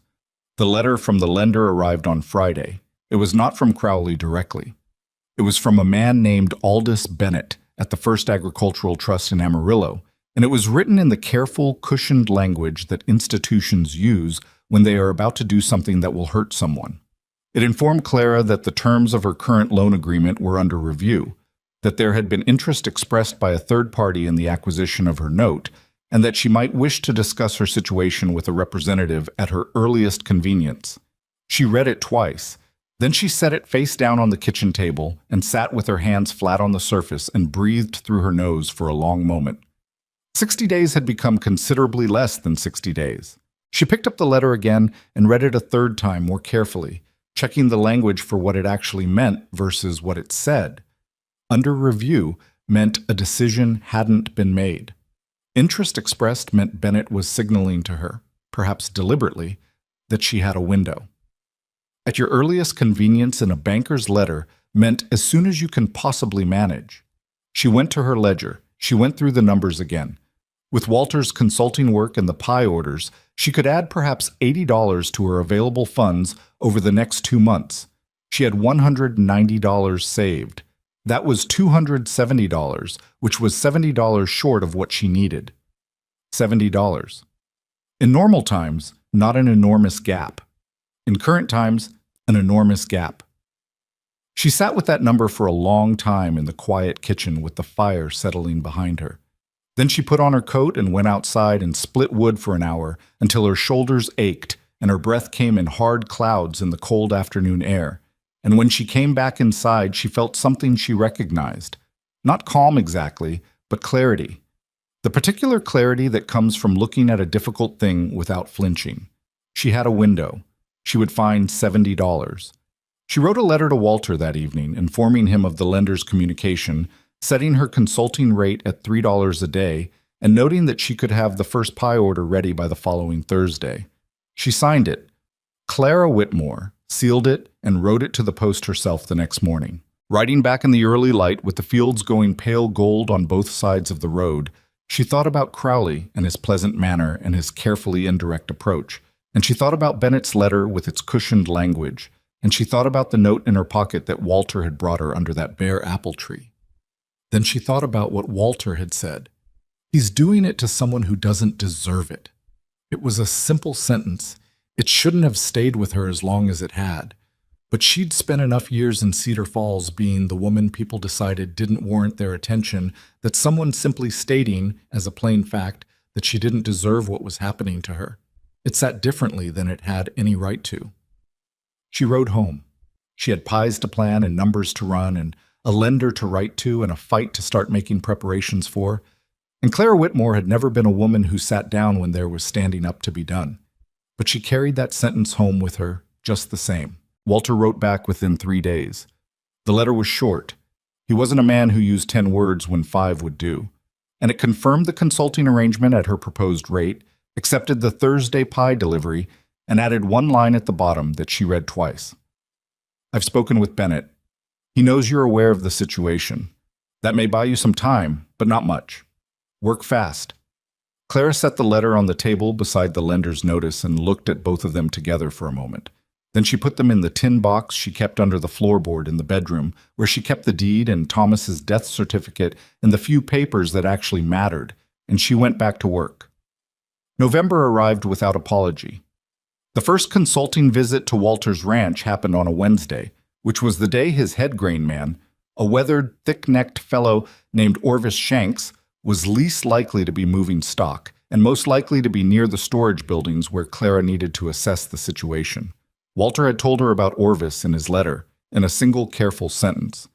The letter from the lender arrived on Friday. It was not from Crowley directly. It was from a man named Aldous Bennett at the First Agricultural Trust in Amarillo, and it was written in the careful, cushioned language that institutions use when they are about to do something that will hurt someone. It informed Clara that the terms of her current loan agreement were under review, that there had been interest expressed by a third party in the acquisition of her note, and that she might wish to discuss her situation with a representative at her earliest convenience. She read it twice. Then she set it face down on the kitchen table and sat with her hands flat on the surface and breathed through her nose for a long moment. 60 days had become considerably less than 60 days. She picked up the letter again and read it a third time more carefully, checking the language for what it actually meant versus what it said. Under review meant a decision hadn't been made. Interest expressed meant Bennett was signaling to her, perhaps deliberately, that she had a window. At your earliest convenience in a banker's letter meant as soon as you can possibly manage. She went to her ledger. She went through the numbers again. With Walter's consulting work and the pie orders, she could add perhaps $80 to her available funds over the next 2 months. She had $190 saved. That was $270, which was $70 short of what she needed. $70. In normal times, not an enormous gap. In current times, an enormous gap. She sat with that number for a long time in the quiet kitchen with the fire settling behind her. Then she put on her coat and went outside and split wood for an hour until her shoulders ached and her breath came in hard clouds in the cold afternoon air. And when she came back inside, she felt something she recognized. Not calm exactly, but clarity. The particular clarity that comes from looking at a difficult thing without flinching. She had a window. She would find $70. She wrote a letter to Walter that evening, informing him of the lender's communication, setting her consulting rate at $3 a day, and noting that she could have the first pie order ready by the following Thursday. She signed it, Clara Whitmore, sealed it, and wrote it to the post herself the next morning. Riding back in the early light with the fields going pale gold on both sides of the road, she thought about Crowley and his pleasant manner and his carefully indirect approach, and she thought about Bennett's letter with its cushioned language, and she thought about the note in her pocket that Walter had brought her under that bare apple tree. Then she thought about what Walter had said. He's doing it to someone who doesn't deserve it. It was a simple sentence. It shouldn't have stayed with her as long as it had. But she'd spent enough years in Cedar Falls being the woman people decided didn't warrant their attention that someone simply stating, as a plain fact, that she didn't deserve what was happening to her. It sat differently than it had any right to. She rode home. She had pies to plan and numbers to run and a lender to write to and a fight to start making preparations for. And Clara Whitmore had never been a woman who sat down when there was standing up to be done. But she carried that sentence home with her just the same. Walter wrote back within 3 days. The letter was short. He wasn't a man who used 10 words when 5 would do. And it confirmed the consulting arrangement at her proposed rate, accepted the Thursday pie delivery, and added one line at the bottom that she read twice. I've spoken with Bennett. He knows you're aware of the situation. That may buy you some time, but not much. Work fast. Clara set the letter on the table beside the lender's notice and looked at both of them together for a moment. Then she put them in the tin box she kept under the floorboard in the bedroom, where she kept the deed and Thomas's death certificate and the few papers that actually mattered, and she went back to work. November arrived without apology. The first consulting visit to Walter's ranch happened on a Wednesday, which was the day his head grain man, a weathered, thick-necked fellow named Orvis Shanks, was least likely to be moving stock and most likely to be near the storage buildings where Clara needed to assess the situation. Walter had told her about Orvis in his letter, in a single careful sentence.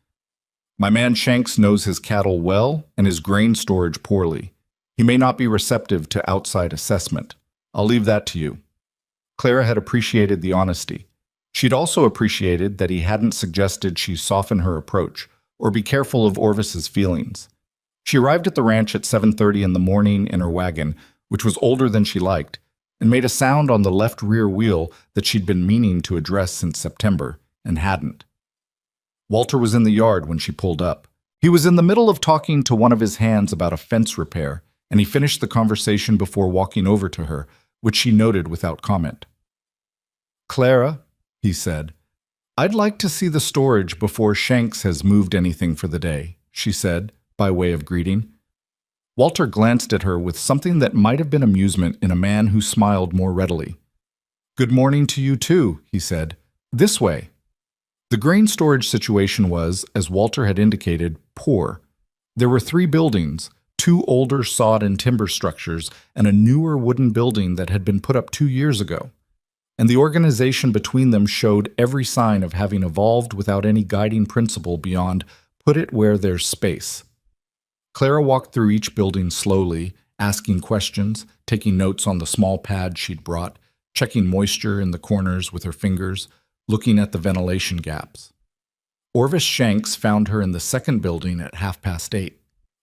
My man Shanks knows his cattle well and his grain storage poorly. He may not be receptive to outside assessment. I'll leave that to you. Clara had appreciated the honesty. She'd also appreciated that he hadn't suggested she soften her approach or be careful of Orvis's feelings. She arrived at the ranch at 7:30 in the morning in her wagon, which was older than she liked, and made a sound on the left rear wheel that she'd been meaning to address since September, and hadn't. Walter was in the yard when she pulled up. He was in the middle of talking to one of his hands about a fence repair, and he finished the conversation before walking over to her, which she noted without comment. Clara, he said, I'd like to see the storage before Shanks has moved anything for the day, she said, by way of greeting. Walter glanced at her with something that might have been amusement in a man who smiled more readily. Good morning to you too, he said. This way. The grain storage situation was, as Walter had indicated, poor. There were 3 buildings, 2 older sod and timber structures, and a newer wooden building that had been put up 2 years ago. And the organization between them showed every sign of having evolved without any guiding principle beyond put it where there's space. Clara walked through each building slowly, asking questions, taking notes on the small pad she'd brought, checking moisture in the corners with her fingers, looking at the ventilation gaps. Orvis Shanks found her in the second building at 8:30.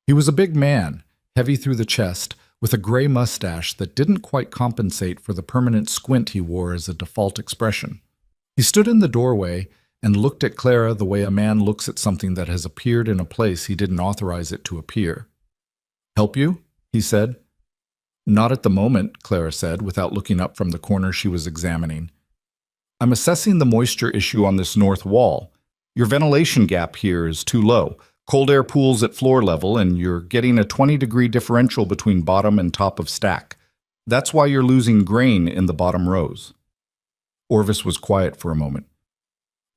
He was a big man, heavy through the chest, with a gray mustache that didn't quite compensate for the permanent squint he wore as a default expression. He stood in the doorway and looked at Clara the way a man looks at something that has appeared in a place he didn't authorize it to appear. Help you? He said. Not at the moment, Clara said, without looking up from the corner she was examining. I'm assessing the moisture issue on this north wall. Your ventilation gap here is too low. Cold air pools at floor level, and you're getting a 20-degree differential between bottom and top of stack. That's why you're losing grain in the bottom rows. Orvis was quiet for a moment.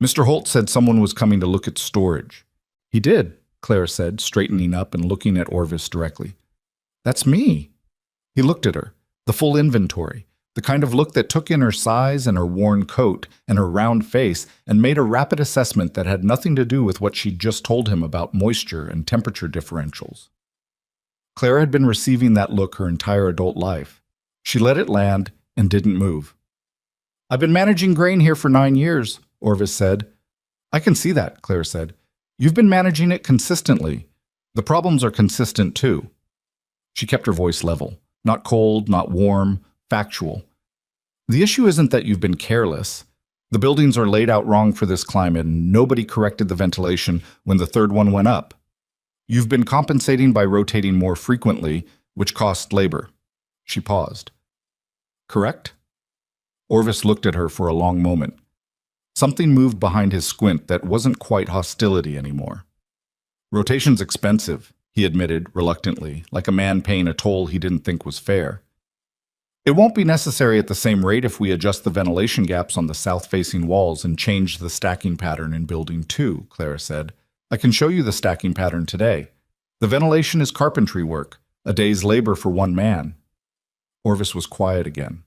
Mr. Holt said someone was coming to look at storage. He did, Clara said, straightening up and looking at Orvis directly. That's me. He looked at her, the full inventory, the kind of look that took in her size and her worn coat and her round face and made a rapid assessment that had nothing to do with what she'd just told him about moisture and temperature differentials. Clara had been receiving that look her entire adult life. She let it land and didn't move. I've been managing grain here for 9 years, Orvis said. I can see that, Clara said. You've been managing it consistently. The problems are consistent too. She kept her voice level, not cold, not warm, factual. The issue isn't that you've been careless. The buildings are laid out wrong for this climate and nobody corrected the ventilation when the third one went up. You've been compensating by rotating more frequently, which cost labor. She paused. Correct? Orvis looked at her for a long moment. Something moved behind his squint that wasn't quite hostility anymore. Rotation's expensive, he admitted reluctantly, like a man paying a toll he didn't think was fair. It won't be necessary at the same rate if we adjust the ventilation gaps on the south-facing walls and change the stacking pattern in Building 2, Clara said. I can show you the stacking pattern today. The ventilation is carpentry work, a day's labor for one man. Orvis was quiet again.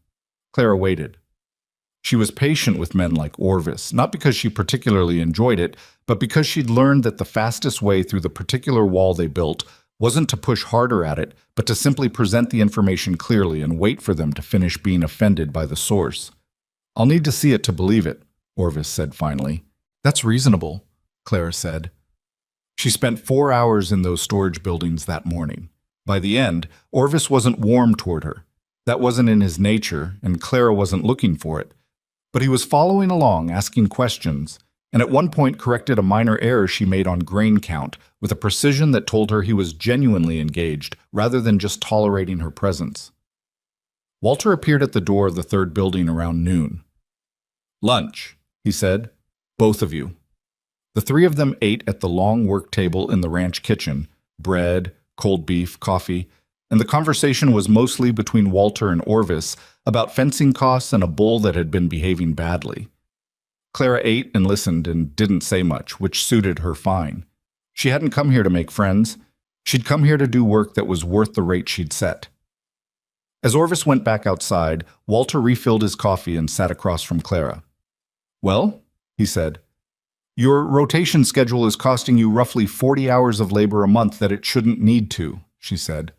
Clara waited. She was patient with men like Orvis, not because she particularly enjoyed it, but because she'd learned that the fastest way through the particular wall they built wasn't to push harder at it, but to simply present the information clearly and wait for them to finish being offended by the source. "I'll need to see it to believe it," Orvis said finally. "That's reasonable," Clara said. She spent 4 hours in those storage buildings that morning. By the end, Orvis wasn't warm toward her. That wasn't in his nature, and Clara wasn't looking for it. But he was following along, asking questions, and at one point corrected a minor error she made on grain count with a precision that told her he was genuinely engaged, rather than just tolerating her presence. Walter appeared at the door of the third building around noon. "Lunch," he said. "Both of you." The three of them ate at the long work table in the ranch kitchen, bread, cold beef, coffee, and the conversation was mostly between Walter and Orvis about fencing costs and a bull that had been behaving badly. Clara ate and listened and didn't say much, which suited her fine. She hadn't come here to make friends. She'd come here to do work that was worth the rate she'd set. As Orvis went back outside, Walter refilled his coffee and sat across from Clara. "Well," he said, "your rotation schedule is costing you roughly 40 hours of labor a month that it shouldn't need to," she said.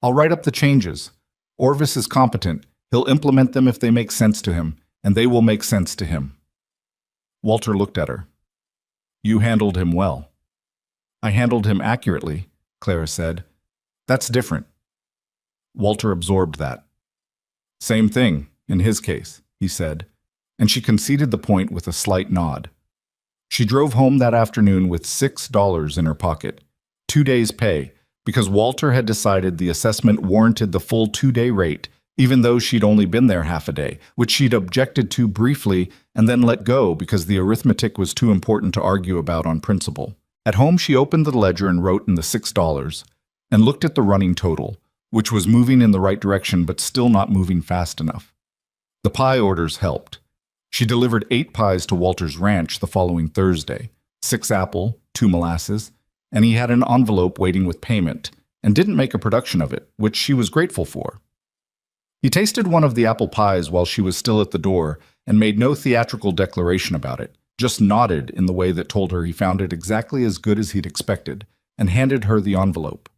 "I'll write up the changes. Orvis is competent. He'll implement them if they make sense to him, and they will make sense to him." Walter looked at her. "You handled him well." "I handled him accurately," Clara said. "That's different." Walter absorbed that. "Same thing, in his case," he said, and she conceded the point with a slight nod. She drove home that afternoon with $6 in her pocket, 2 days' pay, because Walter had decided the assessment warranted the full 2-day rate, even though she'd only been there half a day, which she'd objected to briefly and then let go because the arithmetic was too important to argue about on principle. At home, she opened the ledger and wrote in the $6 and looked at the running total, which was moving in the right direction but still not moving fast enough. The pie orders helped. She delivered 8 pies to Walter's ranch the following Thursday, 6 apple, 2 molasses, and he had an envelope waiting with payment, and didn't make a production of it, which she was grateful for. He tasted one of the apple pies while she was still at the door and made no theatrical declaration about it, just nodded in the way that told her he found it exactly as good as he'd expected, and handed her the envelope.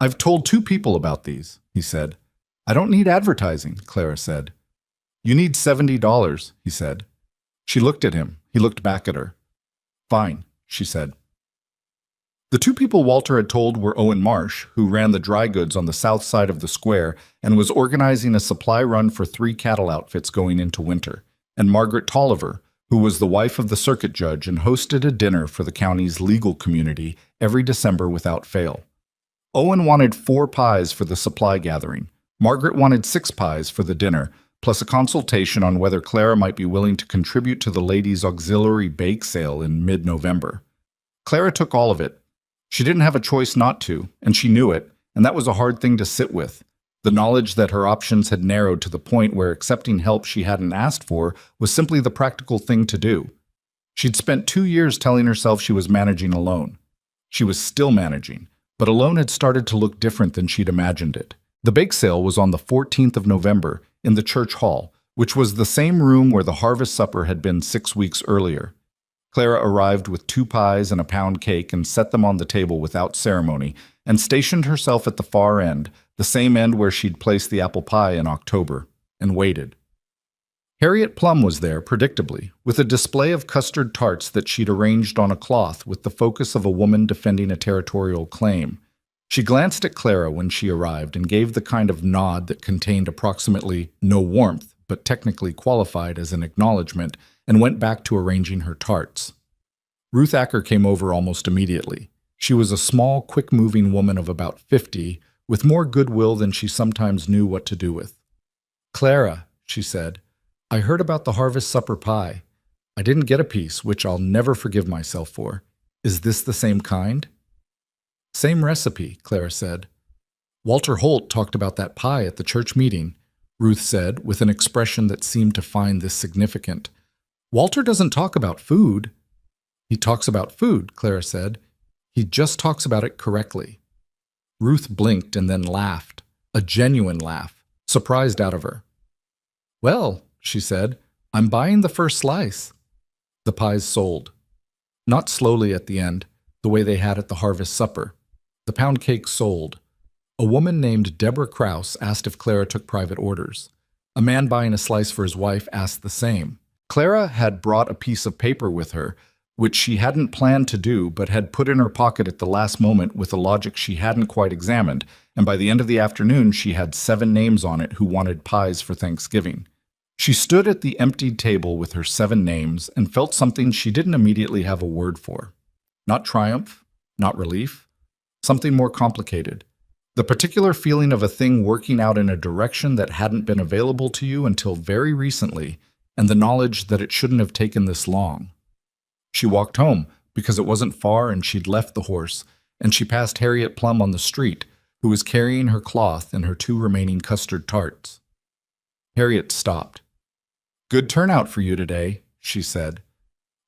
"I've told 2 people about these," he said. "I don't need advertising," Clara said. "You need $70, he said. She looked at him. He looked back at her. "Fine," she said. The 2 people Walter had told were Owen Marsh, who ran the dry goods on the south side of the square and was organizing a supply run for 3 cattle outfits going into winter, and Margaret Tolliver, who was the wife of the circuit judge and hosted a dinner for the county's legal community every December without fail. Owen wanted 4 pies for the supply gathering. Margaret wanted 6 pies for the dinner, plus a consultation on whether Clara might be willing to contribute to the ladies' auxiliary bake sale in mid-November. Clara took all of it. She didn't have a choice not to, and she knew it, and that was a hard thing to sit with. The knowledge that her options had narrowed to the point where accepting help she hadn't asked for was simply the practical thing to do. She'd spent 2 years telling herself she was managing alone. She was still managing, but alone had started to look different than she'd imagined it. The bake sale was on the 14th of November in the church hall, which was the same room where the harvest supper had been 6 weeks earlier. Clara arrived with 2 pies and a pound cake and set them on the table without ceremony, and stationed herself at the far end, the same end where she'd placed the apple pie in October, and waited. Harriet Plum was there, predictably, with a display of custard tarts that she'd arranged on a cloth with the focus of a woman defending a territorial claim. She glanced at Clara when she arrived and gave the kind of nod that contained approximately no warmth, but technically qualified as an acknowledgement, and went back to arranging her tarts. Ruth Acker came over almost immediately. She was a small, quick-moving woman of about 50, with more goodwill than she sometimes knew what to do with. "Clara," she said, "I heard about the harvest supper pie. I didn't get a piece, which I'll never forgive myself for. Is this the same kind?" "Same recipe," Clara said. "Walter Holt talked about that pie at the church meeting," Ruth said, with an expression that seemed to find this significant. "Walter doesn't talk about food." "He talks about food," Clara said. "He just talks about it correctly." Ruth blinked and then laughed, a genuine laugh, surprised out of her. "Well," she said, I'm buying the first slice. The pies sold. Not slowly at the end, the way they had at the harvest supper. The pound cake sold. A woman named Deborah Krause asked if Clara took private orders. A man buying a slice for his wife asked the same. Clara had brought a piece of paper with her, which she hadn't planned to do but had put in her pocket at the last moment with a logic she hadn't quite examined, and by the end of the afternoon she had 7 names on it who wanted pies for Thanksgiving. She stood at the emptied table with her 7 names and felt something she didn't immediately have a word for. Not triumph, not relief, something more complicated. The particular feeling of a thing working out in a direction that hadn't been available to you until very recently, and the knowledge that it shouldn't have taken this long. She walked home because it wasn't far and she'd left the horse, and she passed Harriet Plum on the street, who was carrying her cloth and her 2 remaining custard tarts. Harriet stopped. "Good turnout for you today," she said.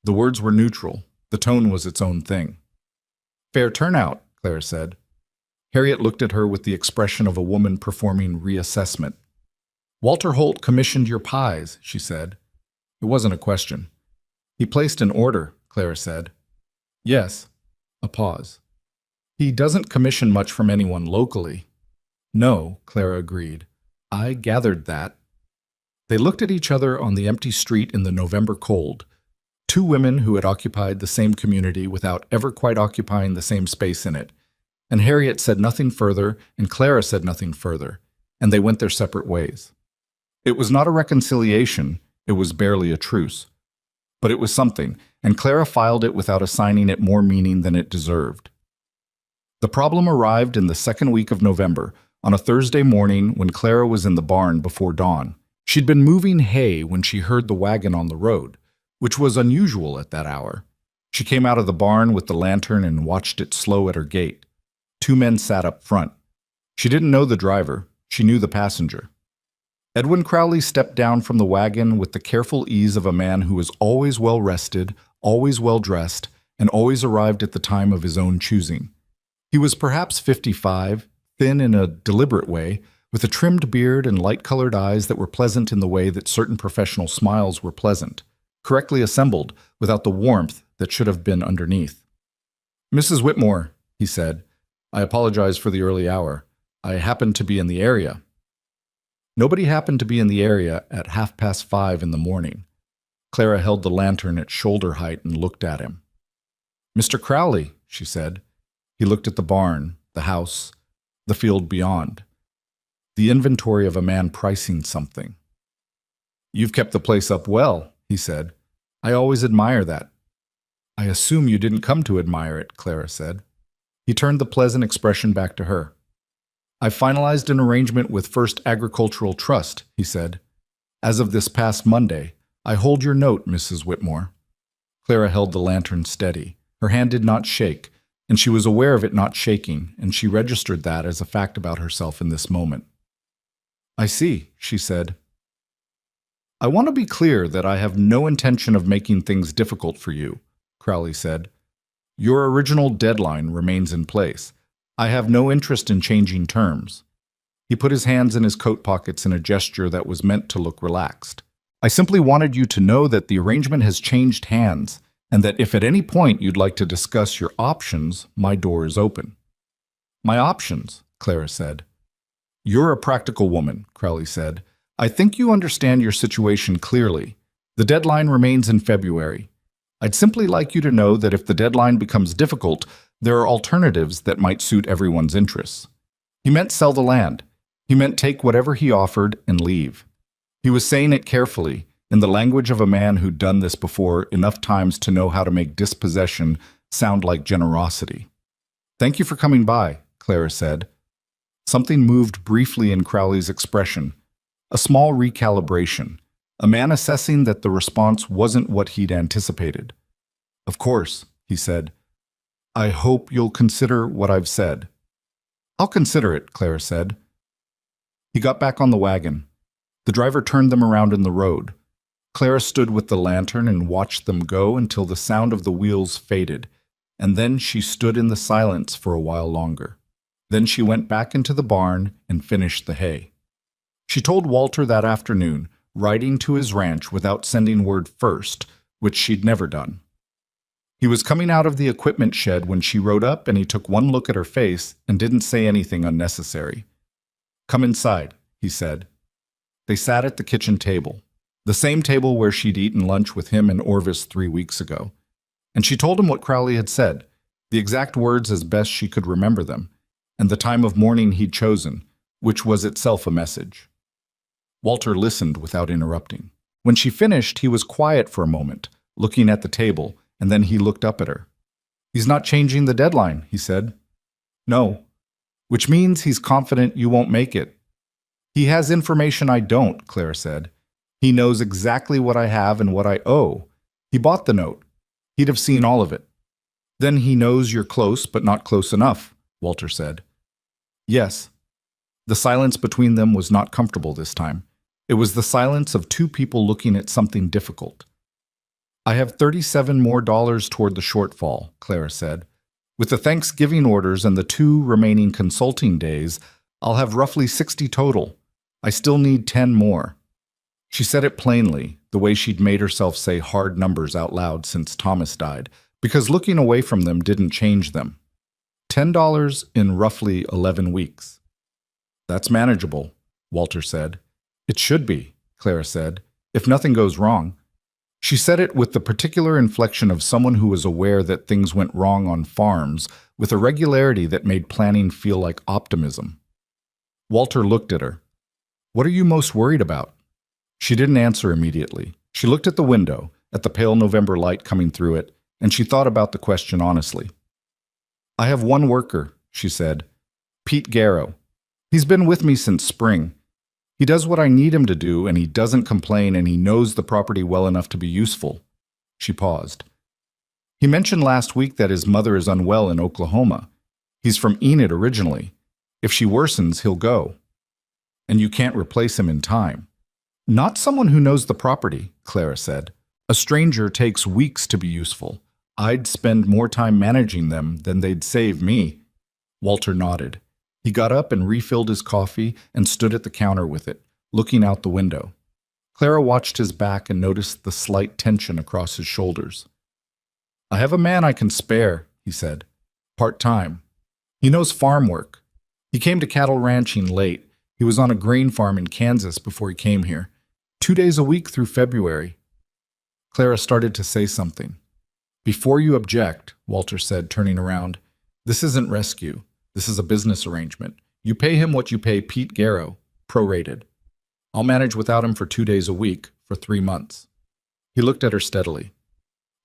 The words were neutral. The tone was its own thing. "Fair turnout," Clara said. Harriet looked at her with the expression of a woman performing reassessment. "Walter Holt commissioned your pies," she said. It wasn't a question. "He placed an order," Clara said. "Yes." A pause. "He doesn't commission much from anyone locally." "No," Clara agreed. "I gathered that." They looked at each other on the empty street in the November cold. 2 women who had occupied the same community without ever quite occupying the same space in it. And Harriet said nothing further, and Clara said nothing further, and they went their separate ways. It was not a reconciliation, it was barely a truce. But it was something, and Clara filed it without assigning it more meaning than it deserved. The problem arrived in the 2nd week of November, on a Thursday morning when Clara was in the barn before dawn. She'd been moving hay when she heard the wagon on the road, which was unusual at that hour. She came out of the barn with the lantern and watched it slow at her gate. 2 men sat up front. She didn't know the driver. She knew the passenger. Edwin Crowley stepped down from the wagon with the careful ease of a man who was always well-rested, always well-dressed, and always arrived at the time of his own choosing. He was perhaps 55, thin in a deliberate way, with a trimmed beard and light-colored eyes that were pleasant in the way that certain professional smiles were pleasant, correctly assembled without the warmth that should have been underneath. "Mrs. Whitmore," he said, "I apologize for the early hour. I happened to be in the area." Nobody happened to be in the area at 5:30 in the morning. Clara held the lantern at shoulder height and looked at him. "Mr. Crowley," she said. He looked at the barn, the house, the field beyond. The inventory of a man pricing something. "You've kept the place up well," he said. "I always admire that." "I assume you didn't come to admire it," Clara said. He turned the pleasant expression back to her. "I've finalized an arrangement with First Agricultural Trust," he said. "As of this past Monday, I hold your note, Mrs. Whitmore." Clara held the lantern steady. Her hand did not shake, and she was aware of it not shaking, and she registered that as a fact about herself in this moment. "I see," she said. "I want to be clear that I have no intention of making things difficult for you," Crowley said. "Your original deadline remains in place. I have no interest in changing terms." He put his hands in his coat pockets in a gesture that was meant to look relaxed. "I simply wanted you to know that the arrangement has changed hands, and that if at any point you'd like to discuss your options, my door is open." "My options," Clara said. "You're a practical woman," Crowley said. "I think you understand your situation clearly. The deadline remains in February. I'd simply like you to know that if the deadline becomes difficult, there are alternatives that might suit everyone's interests." He meant sell the land. He meant take whatever he offered and leave. He was saying it carefully, in the language of a man who'd done this before enough times to know how to make dispossession sound like generosity. "Thank you for coming by," Clara said. Something moved briefly in Crowley's expression. A small recalibration. A man assessing that the response wasn't what he'd anticipated. "Of course," he said. "I hope you'll consider what I've said." "I'll consider it," Clara said. He got back on the wagon. The driver turned them around in the road. Clara stood with the lantern and watched them go until the sound of the wheels faded, and then she stood in the silence for a while longer. Then she went back into the barn and finished the hay. She told Walter that afternoon, riding to his ranch without sending word first, which she'd never done. He was coming out of the equipment shed when she rode up, and he took one look at her face and didn't say anything unnecessary. "Come inside," he said. They sat at the kitchen table, the same table where she'd eaten lunch with him and Orvis 3 weeks ago. And she told him what Crowley had said, the exact words as best she could remember them, and the time of morning he'd chosen, which was itself a message. Walter listened without interrupting. When she finished, he was quiet for a moment, looking at the table, and then he looked up at her. "He's not changing the deadline," he said. "No. Which means he's confident you won't make it." "He has information I don't," Claire said. "He knows exactly what I have and what I owe. He bought the note. He'd have seen all of it." "Then he knows you're close, but not close enough," Walter said. "Yes." The silence between them was not comfortable this time. It was the silence of two people looking at something difficult. "I have $37 more toward the shortfall," Clara said. "With the Thanksgiving orders and the 2 remaining consulting days, I'll have roughly 60 total. I still need 10 more. She said it plainly, the way she'd made herself say hard numbers out loud since Thomas died, because looking away from them didn't change them. $10 in roughly 11 weeks. "That's manageable," Walter said. "It should be," Clara said, "if nothing goes wrong." She said it with the particular inflection of someone who was aware that things went wrong on farms, with a regularity that made planning feel like optimism. Walter looked at her. "What are you most worried about?" She didn't answer immediately. She looked at the window, at the pale November light coming through it, and she thought about the question honestly. "I have one worker," she said. "Pete Garrow. He's been with me since spring. He does what I need him to do, and he doesn't complain, and he knows the property well enough to be useful." She paused. "He mentioned last week that his mother is unwell in Oklahoma. He's from Enid originally. If she worsens, he'll go. And you can't replace him in time." "Not someone who knows the property," Clara said. "A stranger takes weeks to be useful. I'd spend more time managing them than they'd save me." Walter nodded. He got up and refilled his coffee and stood at the counter with it, looking out the window. Clara watched his back and noticed the slight tension across his shoulders. "I have a man I can spare," he said. "Part-time. He knows farm work. He came to cattle ranching late. He was on a grain farm in Kansas before he came here. 2 days a week through February." Clara started to say something. "Before you object," Walter said, turning around, "this isn't rescue. This is a business arrangement. You pay him what you pay Pete Garrow, prorated. I'll manage without him for 2 days a week for 3 months. He looked at her steadily.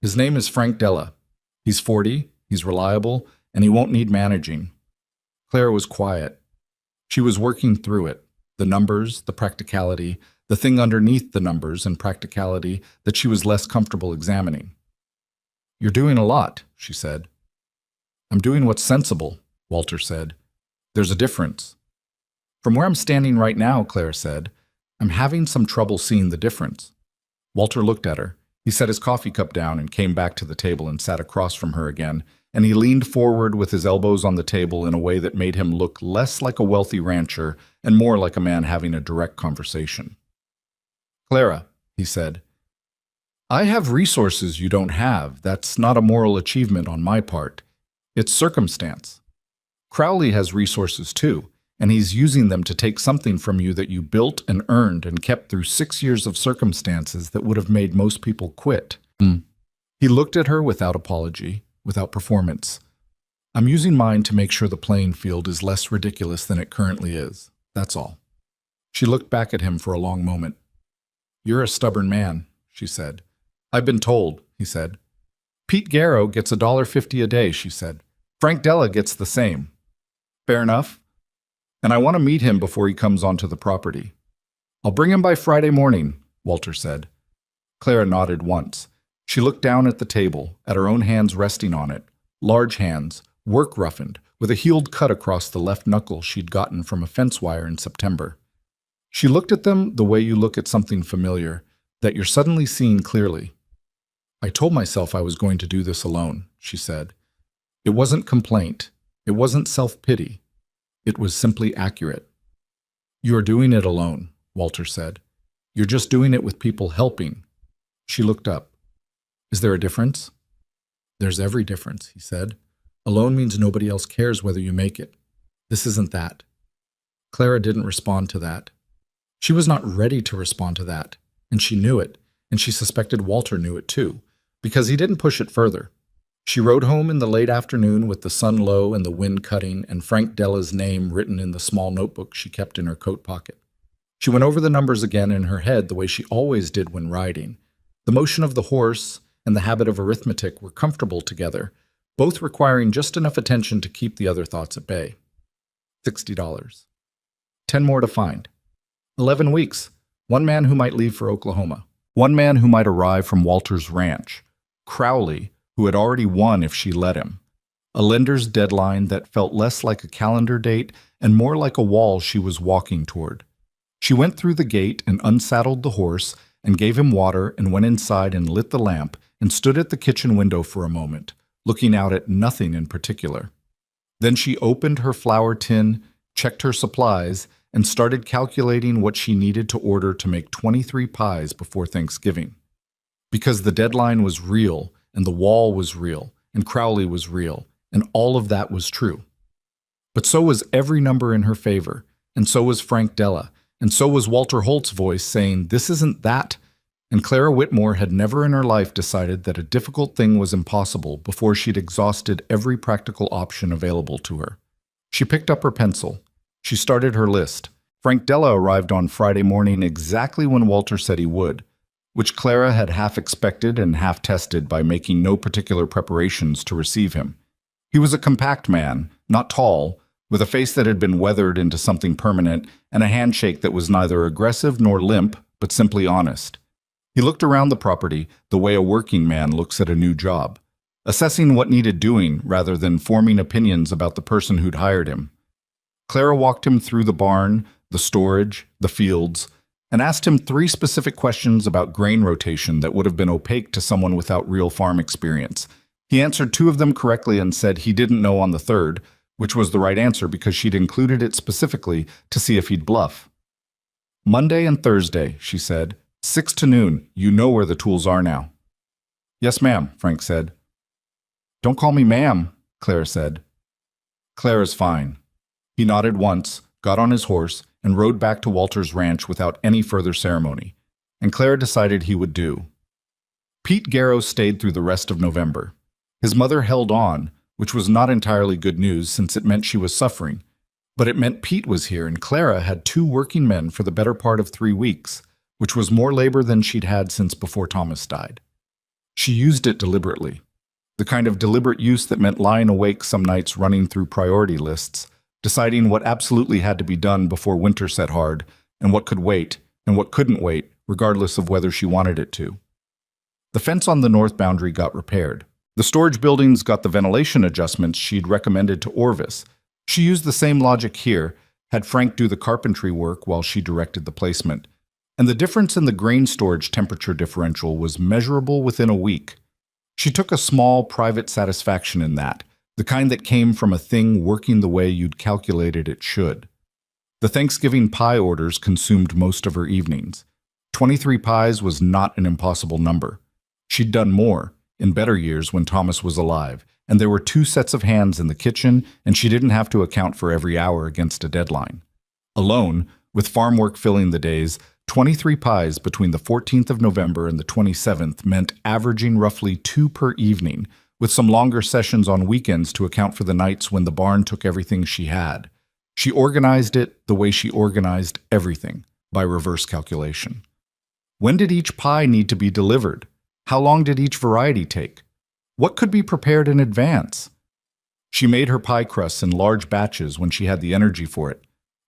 "His name is Frank Della. He's 40, he's reliable, and he won't need managing." Clara was quiet. She was working through it, the numbers, the practicality, the thing underneath the numbers and practicality that she was less comfortable examining. "You're doing a lot," she said. "I'm doing what's sensible," Walter said. "There's a difference." "From where I'm standing right now," Claire said, "I'm having some trouble seeing the difference." Walter looked at her. He set his coffee cup down and came back to the table and sat across from her again, and he leaned forward with his elbows on the table in a way that made him look less like a wealthy rancher and more like a man having a direct conversation. "Clara," he said, "I have resources you don't have. That's not a moral achievement on my part. It's circumstance. Crowley has resources too, and he's using them to take something from you that you built and earned and kept through 6 years of circumstances that would have made most people quit." He looked at her without apology, without performance. "I'm using mine to make sure the playing field is less ridiculous than it currently is. That's all." She looked back at him for a long moment. "You're a stubborn man," she said. "I've been told," he said. "Pete Garrow gets $1.50 a day," she said. "Frank Della gets the same." "Fair enough. And I want to meet him before he comes onto the property." "I'll bring him by Friday morning," Walter said. Clara nodded once. She looked down at the table, at her own hands resting on it, large hands, work-roughened, with a healed cut across the left knuckle she'd gotten from a fence wire in September. She looked at them the way you look at something familiar, that you're suddenly seeing clearly. "I told myself I was going to do this alone," she said. "It wasn't complaint. It wasn't self-pity. It was simply accurate." "You are doing it alone," Walter said. You're just doing it with people helping. She looked up. Is there a difference? There's every difference, he said. Alone means nobody else cares whether you make it. This isn't that. Clara didn't respond to that. She was not ready to respond to that, and she knew it, and she suspected Walter knew it too, because he didn't push it further. She rode home in the late afternoon with the sun low and the wind cutting and Frank Della's name written in the small notebook she kept in her coat pocket. She went over the numbers again in her head the way she always did when riding. The motion of the horse and the habit of arithmetic were comfortable together, both requiring just enough attention to keep the other thoughts at bay. $60. 10 more to find. 11 weeks. One man who might leave for Oklahoma. One man who might arrive from Walter's ranch. Crowley, who had already won if she let him. A lender's deadline that felt less like a calendar date and more like a wall she was walking toward. She went through the gate and unsaddled the horse and gave him water and went inside and lit the lamp and stood at the kitchen window for a moment, looking out at nothing in particular. Then she opened her flour tin, checked her supplies, and started calculating what she needed to order to make 23 pies before Thanksgiving. Because the deadline was real, and the wall was real, and Crowley was real, and all of that was true. But so was every number in her favor, and so was Frank Della, and so was Walter Holt's voice saying, "This isn't that," and Clara Whitmore had never in her life decided that a difficult thing was impossible before she'd exhausted every practical option available to her. She picked up her pencil. She started her list. Frank Della arrived on Friday morning exactly when Walter said he would, which Clara had half expected and half tested by making no particular preparations to receive him. He was a compact man, not tall, with a face that had been weathered into something permanent and a handshake that was neither aggressive nor limp, but simply honest. He looked around the property the way a working man looks at a new job, assessing what needed doing rather than forming opinions about the person who'd hired him. Clara walked him through the barn, the storage, the fields, and asked him 3 specific questions about grain rotation that would have been opaque to someone without real farm experience. He answered 2 of them correctly and said he didn't know on the 3rd, which was the right answer because she'd included it specifically to see if he'd bluff. "Monday and Thursday," she said. 6 to noon. You know where the tools are now. "Yes, ma'am," Frank said. "Don't call me ma'am," Clara said. "Clara's fine." He nodded once, got on his horse, and rode back to Walter's ranch without any further ceremony, and Clara decided he would do. Pete Garrow stayed through the rest of November. His mother held on, which was not entirely good news since it meant she was suffering, but it meant Pete was here and Clara had 2 working men for the better part of 3 weeks, which was more labor than she'd had since before Thomas died. She used it deliberately, the kind of deliberate use that meant lying awake some nights running through priority lists, deciding what absolutely had to be done before winter set hard, and what could wait, and what couldn't wait, regardless of whether she wanted it to. The fence on the north boundary got repaired. The storage buildings got the ventilation adjustments she'd recommended to Orvis. She used the same logic here, had Frank do the carpentry work while she directed the placement. And the difference in the grain storage temperature differential was measurable within a week. She took a small private satisfaction in that, the kind that came from a thing working the way you'd calculated it should. The Thanksgiving pie orders consumed most of her evenings. 23 pies was not an impossible number. She'd done more, in better years when Thomas was alive, and there were 2 sets of hands in the kitchen, and she didn't have to account for every hour against a deadline. Alone, with farm work filling the days, 23 pies between the 14th of November and the 27th meant averaging roughly 2 per evening, with some longer sessions on weekends to account for the nights when the barn took everything she had. She organized it the way she organized everything, by reverse calculation. When did each pie need to be delivered? How long did each variety take? What could be prepared in advance? She made her pie crusts in large batches when she had the energy for it,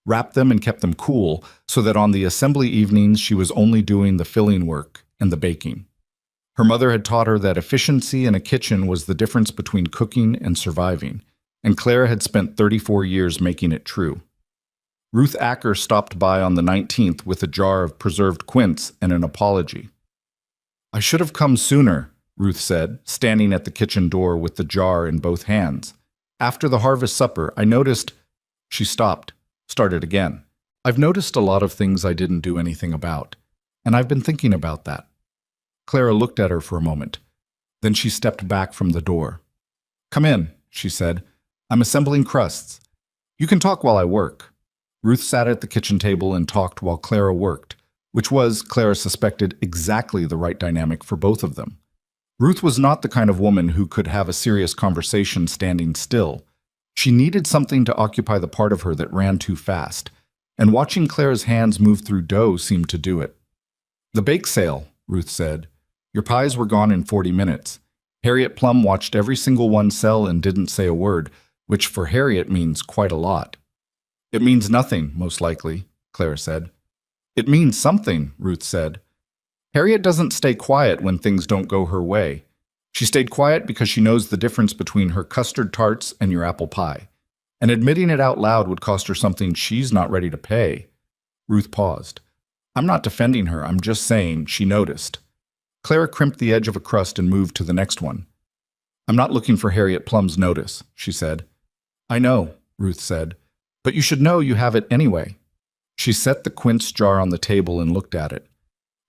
wrapped them and kept them cool so that on the assembly evenings she was only doing the filling work and the baking. Her mother had taught her that efficiency in a kitchen was the difference between cooking and surviving, and Clara had spent 34 years making it true. Ruth Acker stopped by on the 19th with a jar of preserved quince and an apology. "I should have come sooner," Ruth said, standing at the kitchen door with the jar in both hands. "After the harvest supper, I noticed—" She stopped, started again. "I've noticed a lot of things I didn't do anything about. and I've been thinking about that. Clara looked at her for a moment. Then she stepped back from the door. Come in, she said. I'm assembling crusts. You can talk while I work. Ruth sat at the kitchen table and talked while Clara worked, which was, Clara suspected, exactly the right dynamic for both of them. Ruth was not the kind of woman who could have a serious conversation standing still. She needed something to occupy the part of her that ran too fast, and watching Clara's hands move through dough seemed to do it. The bake sale, Ruth said. Your pies were gone in 40 minutes. Harriet Plum watched every single one sell and didn't say a word, which for Harriet means quite a lot. It means nothing, most likely, Clara said. It means something, Ruth said. Harriet doesn't stay quiet when things don't go her way. She stayed quiet because she knows the difference between her custard tarts and your apple pie. And admitting it out loud would cost her something she's not ready to pay. Ruth paused. I'm not defending her, I'm just saying she noticed. Clara crimped the edge of a crust and moved to the next one. I'm not looking for Harriet Plum's notice, she said. I know, Ruth said, but you should know you have it anyway. She set the quince jar on the table and looked at it.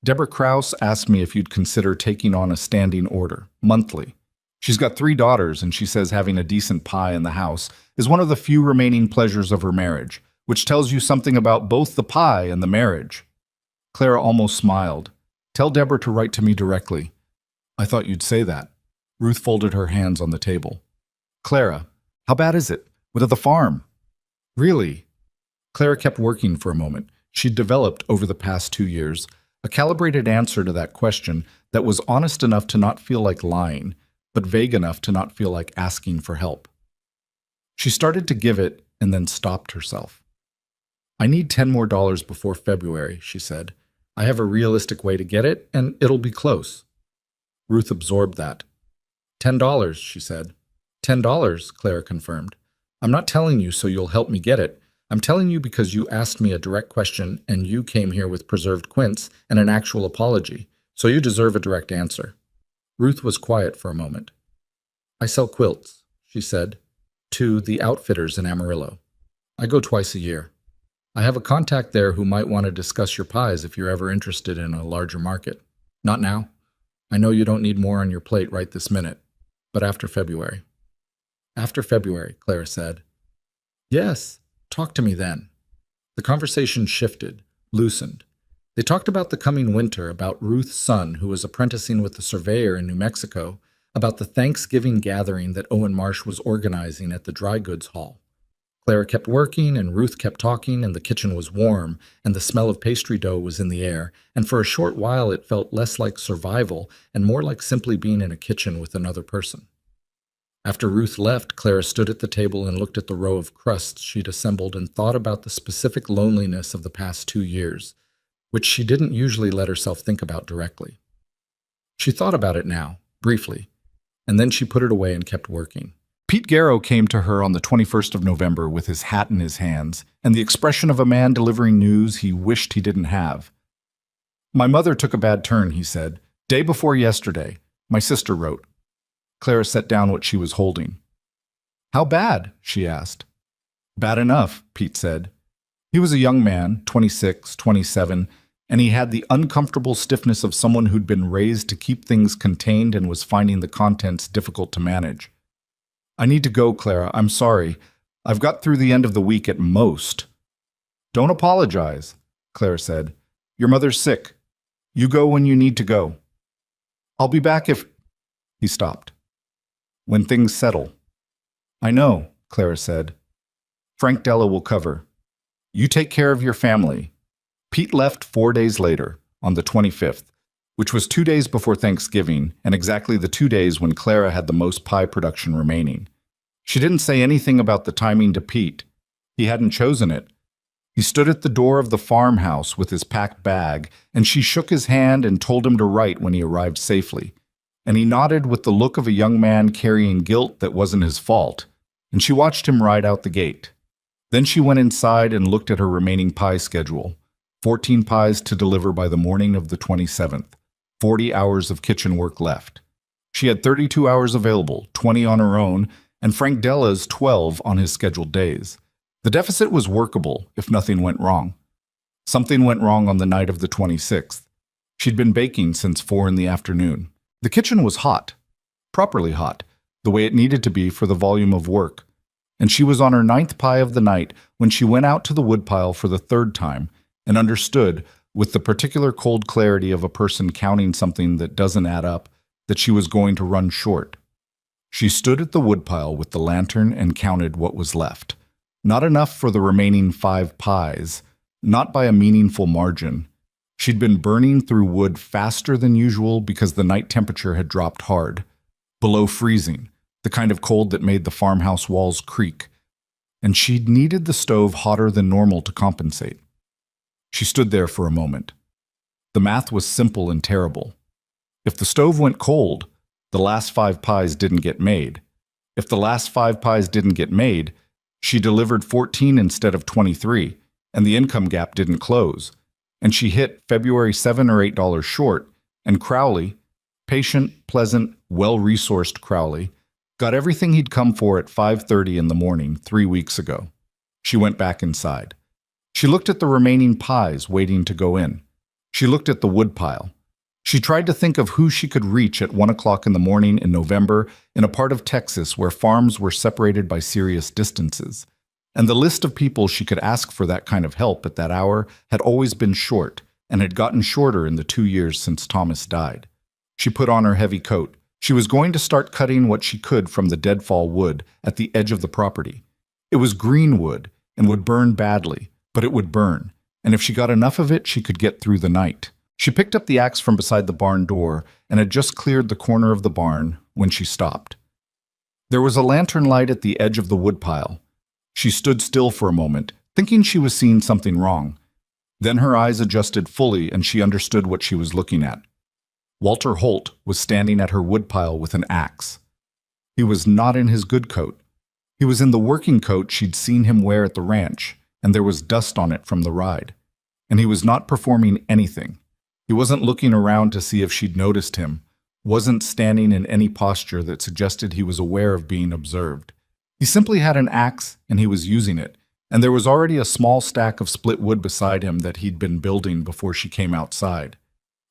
Deborah Krause asked me if you'd consider taking on a standing order, monthly. She's got 3 daughters, and she says having a decent pie in the house is one of the few remaining pleasures of her marriage, which tells you something about both the pie and the marriage. Clara almost smiled. Tell Deborah to write to me directly. I thought you'd say that. Ruth folded her hands on the table. Clara, how bad is it? What of the farm? Really? Clara kept working for a moment. She'd developed, over the past 2 years, a calibrated answer to that question that was honest enough to not feel like lying, but vague enough to not feel like asking for help. She started to give it and then stopped herself. I need $10 more before February, she said. I have a realistic way to get it, and it'll be close. Ruth absorbed that. $10, she said. $10, Clara confirmed. I'm not telling you so you'll help me get it. I'm telling you because you asked me a direct question and you came here with preserved quince and an actual apology, so you deserve a direct answer. Ruth was quiet for a moment. I sell quilts, she said, to the outfitters in Amarillo. I go twice a year. I have a contact there who might want to discuss your pies if you're ever interested in a larger market. Not now. I know you don't need more on your plate right this minute, but after February. After February, Clara said. Yes. Talk to me then. The conversation shifted, loosened. They talked about the coming winter, about Ruth's son who was apprenticing with the surveyor in New Mexico, about the Thanksgiving gathering that Owen Marsh was organizing at the dry goods hall. Clara kept working and Ruth kept talking and the kitchen was warm and the smell of pastry dough was in the air, and for a short while it felt less like survival and more like simply being in a kitchen with another person. After Ruth left, Clara stood at the table and looked at the row of crusts she'd assembled and thought about the specific loneliness of the past 2 years, which she didn't usually let herself think about directly. She thought about it now, briefly, and then she put it away and kept working. Pete Garrow came to her on the 21st of November with his hat in his hands and the expression of a man delivering news he wished he didn't have. My mother took a bad turn, he said. Day before yesterday. My sister wrote. Clara set down what she was holding. How bad? She asked. Bad enough, Pete said. He was a young man, 26, 27, and he had the uncomfortable stiffness of someone who'd been raised to keep things contained and was finding the contents difficult to manage. I need to go, Clara. I'm sorry. I've got through the end of the week at most. Don't apologize, Clara said. Your mother's sick. You go when you need to go. I'll be back if... He stopped. When things settle. I know, Clara said. Frank Della will cover. You take care of your family. Pete left 4 days later, on the 25th, which was 2 days before Thanksgiving and exactly the 2 days when Clara had the most pie production remaining. She didn't say anything about the timing to Pete. He hadn't chosen it. He stood at the door of the farmhouse with his packed bag, and she shook his hand and told him to write when he arrived safely. And he nodded with the look of a young man carrying guilt that wasn't his fault, and she watched him ride out the gate. Then she went inside and looked at her remaining pie schedule. 14 pies to deliver by the morning of the 27th. 40 hours of kitchen work left. She had 32 hours available, 20 on her own, and Frank Della's 12 on his scheduled days. The deficit was workable if nothing went wrong. Something went wrong on the night of the 26th. She'd been baking since 4 in the afternoon. The kitchen was hot, properly hot, the way it needed to be for the volume of work. And she was on her 9th pie of the night when she went out to the woodpile for the 3rd time and understood, with the particular cold clarity of a person counting something that doesn't add up, that she was going to run short. She stood at the woodpile with the lantern and counted what was left. Not enough for the remaining 5 pies, not by a meaningful margin. She'd been burning through wood faster than usual because the night temperature had dropped hard, below freezing, the kind of cold that made the farmhouse walls creak, and she'd needed the stove hotter than normal to compensate. She stood there for a moment. The math was simple and terrible. If the stove went cold, the last 5 pies didn't get made. If the last 5 pies didn't get made, she delivered 14 instead of 23, and the income gap didn't close. And she hit February $7 or $8 short, and Crowley, patient, pleasant, well-resourced Crowley, got everything he'd come for at 5:30 in the morning 3 weeks ago. She went back inside. She looked at the remaining pies waiting to go in. She looked at the woodpile. She tried to think of who she could reach at 1 o'clock in the morning in November in a part of Texas where farms were separated by serious distances. And the list of people she could ask for that kind of help at that hour had always been short and had gotten shorter in the 2 years since Thomas died. She put on her heavy coat. She was going to start cutting what she could from the deadfall wood at the edge of the property. It was green wood and would burn badly, but it would burn, and if she got enough of it, she could get through the night. She picked up the axe from beside the barn door and had just cleared the corner of the barn when she stopped. There was a lantern light at the edge of the woodpile. She stood still for a moment, thinking she was seeing something wrong. Then her eyes adjusted fully and she understood what she was looking at. Walter Holt was standing at her woodpile with an axe. He was not in his good coat. He was in the working coat she'd seen him wear at the ranch, and there was dust on it from the ride. And he was not performing anything. He wasn't looking around to see if she'd noticed him, wasn't standing in any posture that suggested he was aware of being observed. He simply had an axe, and he was using it, and there was already a small stack of split wood beside him that he'd been building before she came outside.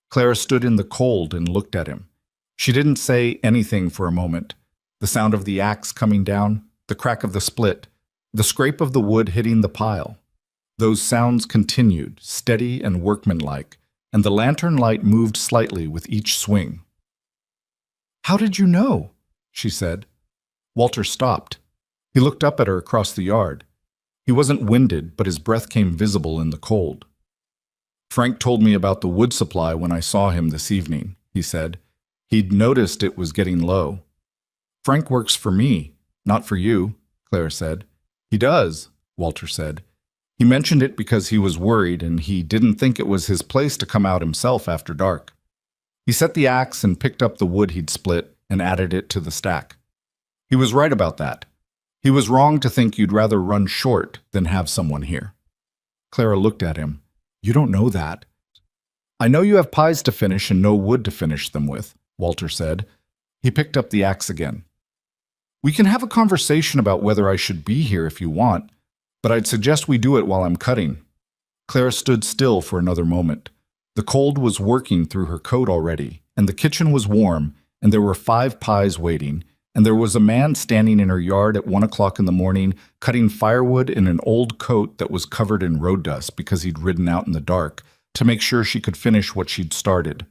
Clara stood in the cold and looked at him. She didn't say anything for a moment. The sound of the axe coming down, the crack of the split, the scrape of the wood hitting the pile. Those sounds continued, steady and workmanlike, and the lantern light moved slightly with each swing. "How did you know?" she said. Walter stopped. He looked up at her across the yard. He wasn't winded, but his breath came visible in the cold. "Frank told me about the wood supply when I saw him this evening," he said. "He'd noticed it was getting low." "Frank works for me, not for you," Claire said. "He does," Walter said. He mentioned it because he was worried and he didn't think it was his place to come out himself after dark. He set the axe and picked up the wood he'd split and added it to the stack. He was right about that. He was wrong to think you'd rather run short than have someone here. Clara looked at him. "You don't know that." "I know you have pies to finish and no wood to finish them with," Walter said. He picked up the axe again. "We can have a conversation about whether I should be here if you want, but I'd suggest we do it while I'm cutting." Clara stood still for another moment. The cold was working through her coat already, and the kitchen was warm, and there were 5 pies waiting, and there was a man standing in her yard at 1 o'clock in the morning cutting firewood in an old coat that was covered in road dust because he'd ridden out in the dark to make sure she could finish what she'd started.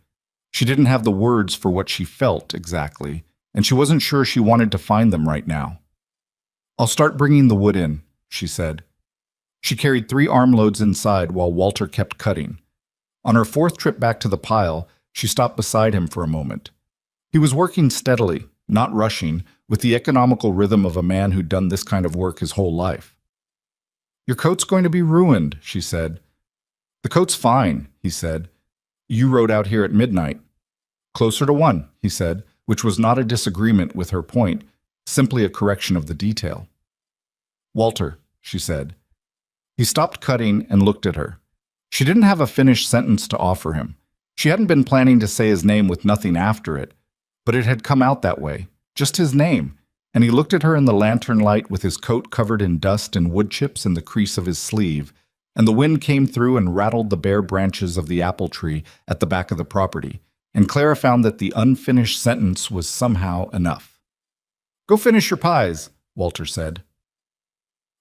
She didn't have the words for what she felt exactly, and she wasn't sure she wanted to find them right now. "I'll start bringing the wood in," she said. She carried 3 armloads inside while Walter kept cutting. On her 4th trip back to the pile, she stopped beside him for a moment. He was working steadily, not rushing, with the economical rhythm of a man who'd done this kind of work his whole life. "Your coat's going to be ruined," she said. "The coat's fine," he said. "You rode out here at midnight." "Closer to 1, he said, which was not a disagreement with her point, simply a correction of the detail. "Walter," she said. He stopped cutting and looked at her. She didn't have a finished sentence to offer him. She hadn't been planning to say his name with nothing after it, but it had come out that way, just his name, and he looked at her in the lantern light with his coat covered in dust and wood chips in the crease of his sleeve, and the wind came through and rattled the bare branches of the apple tree at the back of the property, and Clara found that the unfinished sentence was somehow enough. "Go finish your pies," Walter said.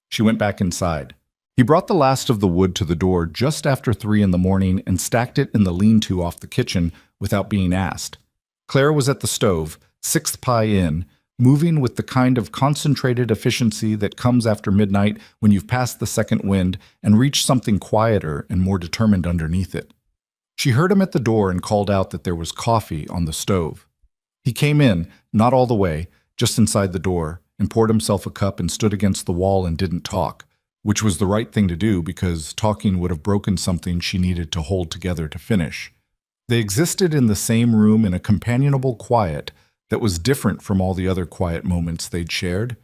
She went back inside. He brought the last of the wood to the door just after 3 in the morning and stacked it in the lean-to off the kitchen without being asked. Clara was at the stove, 6th pie in, moving with the kind of concentrated efficiency that comes after midnight when you've passed the second wind and reached something quieter and more determined underneath it. She heard him at the door and called out that there was coffee on the stove. He came in, not all the way, just inside the door, and poured himself a cup and stood against the wall and didn't talk, which was the right thing to do because talking would have broken something she needed to hold together to finish. They existed in the same room in a companionable quiet that was different from all the other quiet moments they'd shared: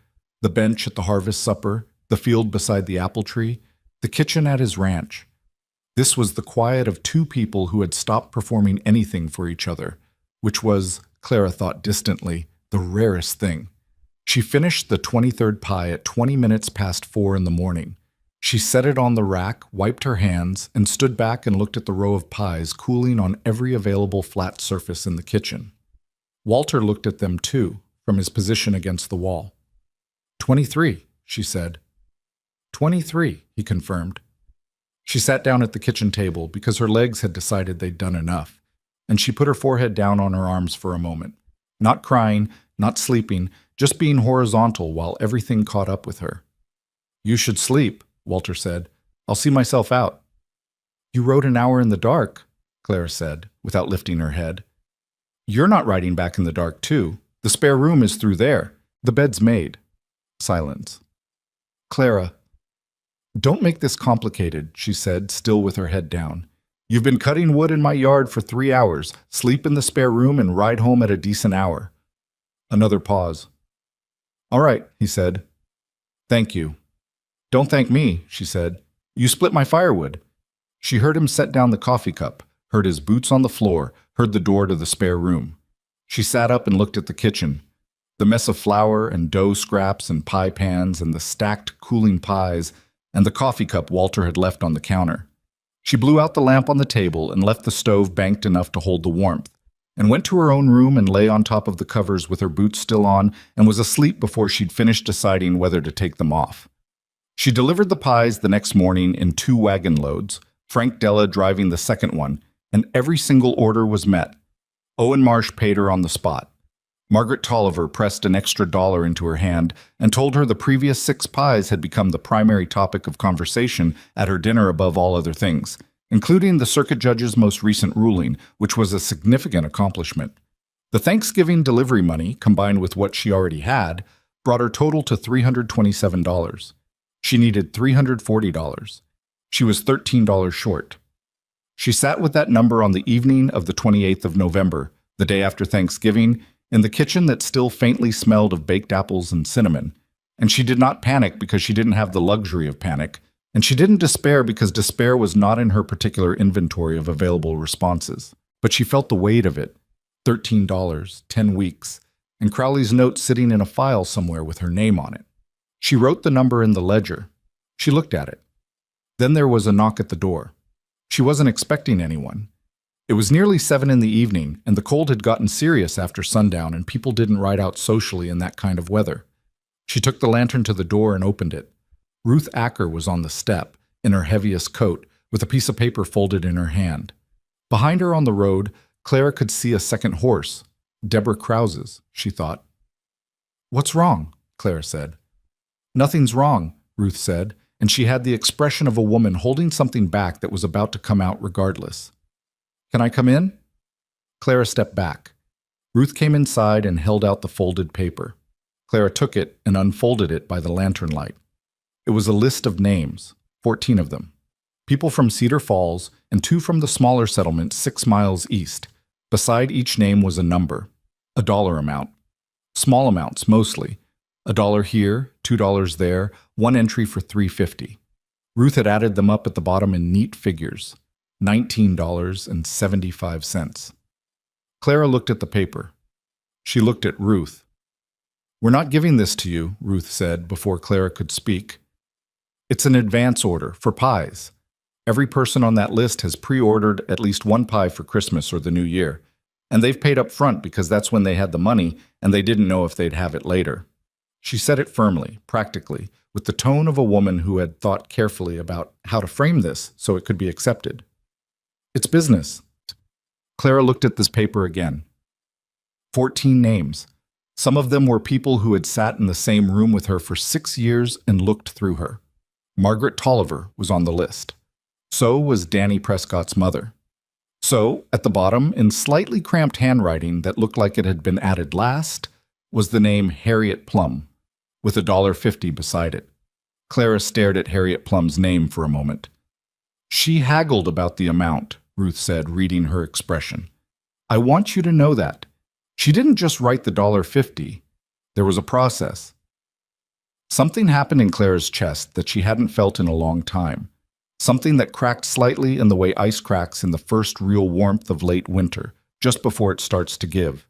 the bench at the harvest supper, the field beside the apple tree, the kitchen at his ranch. This was the quiet of two people who had stopped performing anything for each other, which was, Clara thought distantly, the rarest thing. She finished the 23rd pie at 20 minutes past 4 in the morning. She set it on the rack, wiped her hands, and stood back and looked at the row of pies cooling on every available flat surface in the kitchen. Walter looked at them too, from his position against the wall. 23, she said. 23, he confirmed. She sat down at the kitchen table because her legs had decided they'd done enough, and she put her forehead down on her arms for a moment. Not crying, not sleeping, just being horizontal while everything caught up with her. "You should sleep," Walter said. "I'll see myself out." "You rode an hour in the dark," Clara said, without lifting her head. "You're not riding back in the dark, too. The spare room is through there. The bed's made." Silence. "Clara, don't make this complicated," she said, still with her head down. "You've been cutting wood in my yard for 3 hours. Sleep in the spare room and ride home at a decent hour." Another pause. "All right," he said. "Thank you." "Don't thank me," she said. "You split my firewood." She heard him set down the coffee cup, heard his boots on the floor, heard the door to the spare room. She sat up and looked at the kitchen. The mess of flour and dough scraps and pie pans and the stacked cooling pies and the coffee cup Walter had left on the counter. She blew out the lamp on the table and left the stove banked enough to hold the warmth, and went to her own room and lay on top of the covers with her boots still on and was asleep before she'd finished deciding whether to take them off. She delivered the pies the next morning in 2 wagon loads, Frank Della driving the second one, and every single order was met. Owen Marsh paid her on the spot. Margaret Tolliver pressed an extra $1 into her hand and told her the previous 6 pies had become the primary topic of conversation at her dinner above all other things, including the circuit judge's most recent ruling, which was a significant accomplishment. The Thanksgiving delivery money, combined with what she already had, brought her total to $327. She needed $340. She was $13 short. She sat with that number on the evening of the 28th of November, the day after Thanksgiving, in the kitchen that still faintly smelled of baked apples and cinnamon, and she did not panic because she didn't have the luxury of panic, and she didn't despair because despair was not in her particular inventory of available responses. But she felt the weight of it. $13, 10 weeks, and Crowley's note sitting in a file somewhere with her name on it. She wrote the number in the ledger. She looked at it. Then there was a knock at the door. She wasn't expecting anyone. It was nearly 7 in the evening, and the cold had gotten serious after sundown, and people didn't ride out socially in that kind of weather. She took the lantern to the door and opened it. Ruth Acker was on the step, in her heaviest coat, with a piece of paper folded in her hand. Behind her on the road, Clara could see a second horse. Deborah Krause's, she thought. "What's wrong?" Clara said. "Nothing's wrong," Ruth said, and she had the expression of a woman holding something back that was about to come out regardless. "Can I come in?" Clara stepped back. Ruth came inside and held out the folded paper. Clara took it and unfolded it by the lantern light. It was a list of names, 14 of them. People from Cedar Falls and 2 from the smaller settlement 6 miles east. Beside each name was a number, a dollar amount. Small amounts, mostly. $1 here, $2 there, 1 entry for $3.50. Ruth had added them up at the bottom in neat figures. $19.75. Clara looked at the paper. She looked at Ruth. "We're not giving this to you," Ruth said before Clara could speak. "It's an advance order for pies. Every person on that list has pre-ordered at least one pie for Christmas or the New Year, and they've paid up front because that's when they had the money and they didn't know if they'd have it later. She said it firmly, practically, with the tone of a woman who had thought carefully about how to frame this so it could be accepted. It's business. Clara looked at this paper again. 14 names. Some of them were people who had sat in the same room with her for 6 years and looked through her. Margaret Tolliver was on the list. So was Danny Prescott's mother. So, at the bottom, in slightly cramped handwriting that looked like it had been added last, was the name Harriet Plum, with $1.50 beside it. Clara stared at Harriet Plum's name for a moment. She haggled about the amount, Ruth said, reading her expression. I want you to know that. She didn't just write the $1.50. There was a process. Something happened in Clara's chest that she hadn't felt in a long time. Something that cracked slightly in the way ice cracks in the first real warmth of late winter, just before it starts to give.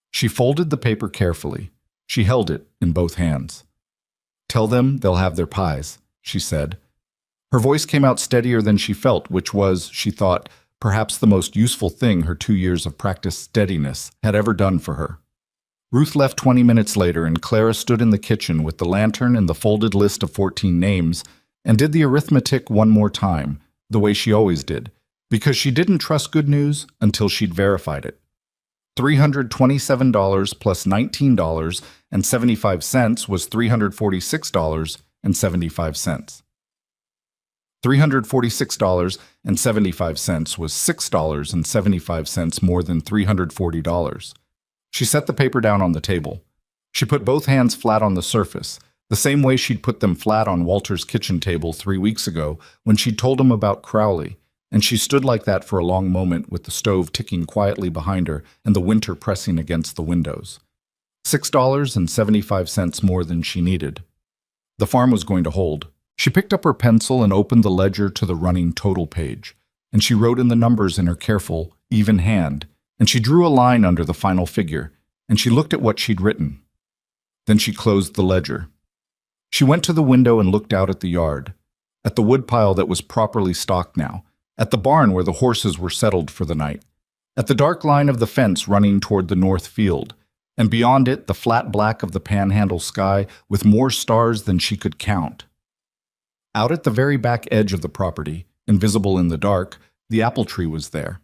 She folded the paper carefully. She held it in both hands. Tell them they'll have their pies, she said. Her voice came out steadier than she felt, which was, she thought, perhaps the most useful thing her 2 years of practiced steadiness had ever done for her. Ruth left 20 minutes later, and Clara stood in the kitchen with the lantern and the folded list of 14 names and did the arithmetic one more time, the way she always did, because she didn't trust good news until she'd verified it. $327 plus $19.75 was $346.75. $346.75 was $6.75 more than $340. She set the paper down on the table. She put both hands flat on the surface, the same way she'd put them flat on Walter's kitchen table 3 weeks ago when she'd told him about Crowley, and she stood like that for a long moment with the stove ticking quietly behind her and the winter pressing against the windows. $6.75 more than she needed. The farm was going to hold. She picked up her pencil and opened the ledger to the running total page, and she wrote in the numbers in her careful, even hand, and she drew a line under the final figure, and she looked at what she'd written. Then she closed the ledger. She went to the window and looked out at the yard, at the woodpile that was properly stocked now, at the barn where the horses were settled for the night, at the dark line of the fence running toward the north field, and beyond it the flat black of the panhandle sky with more stars than she could count. Out at the very back edge of the property, invisible in the dark, the apple tree was there.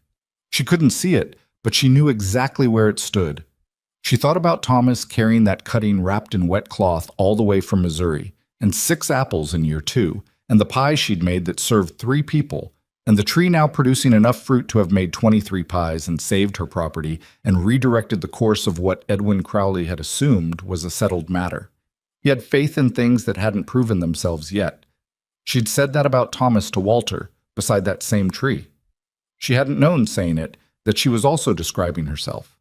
She couldn't see it, but she knew exactly where it stood. She thought about Thomas carrying that cutting wrapped in wet cloth all the way from Missouri, and 6 apples in year 2, and the pie she'd made that served 3 people, and the tree now producing enough fruit to have made 23 pies and saved her property and redirected the course of what Edwin Crowley had assumed was a settled matter. He had faith in things that hadn't proven themselves yet. She'd said that about Thomas to Walter, beside that same tree. She hadn't known, saying it, that she was also describing herself.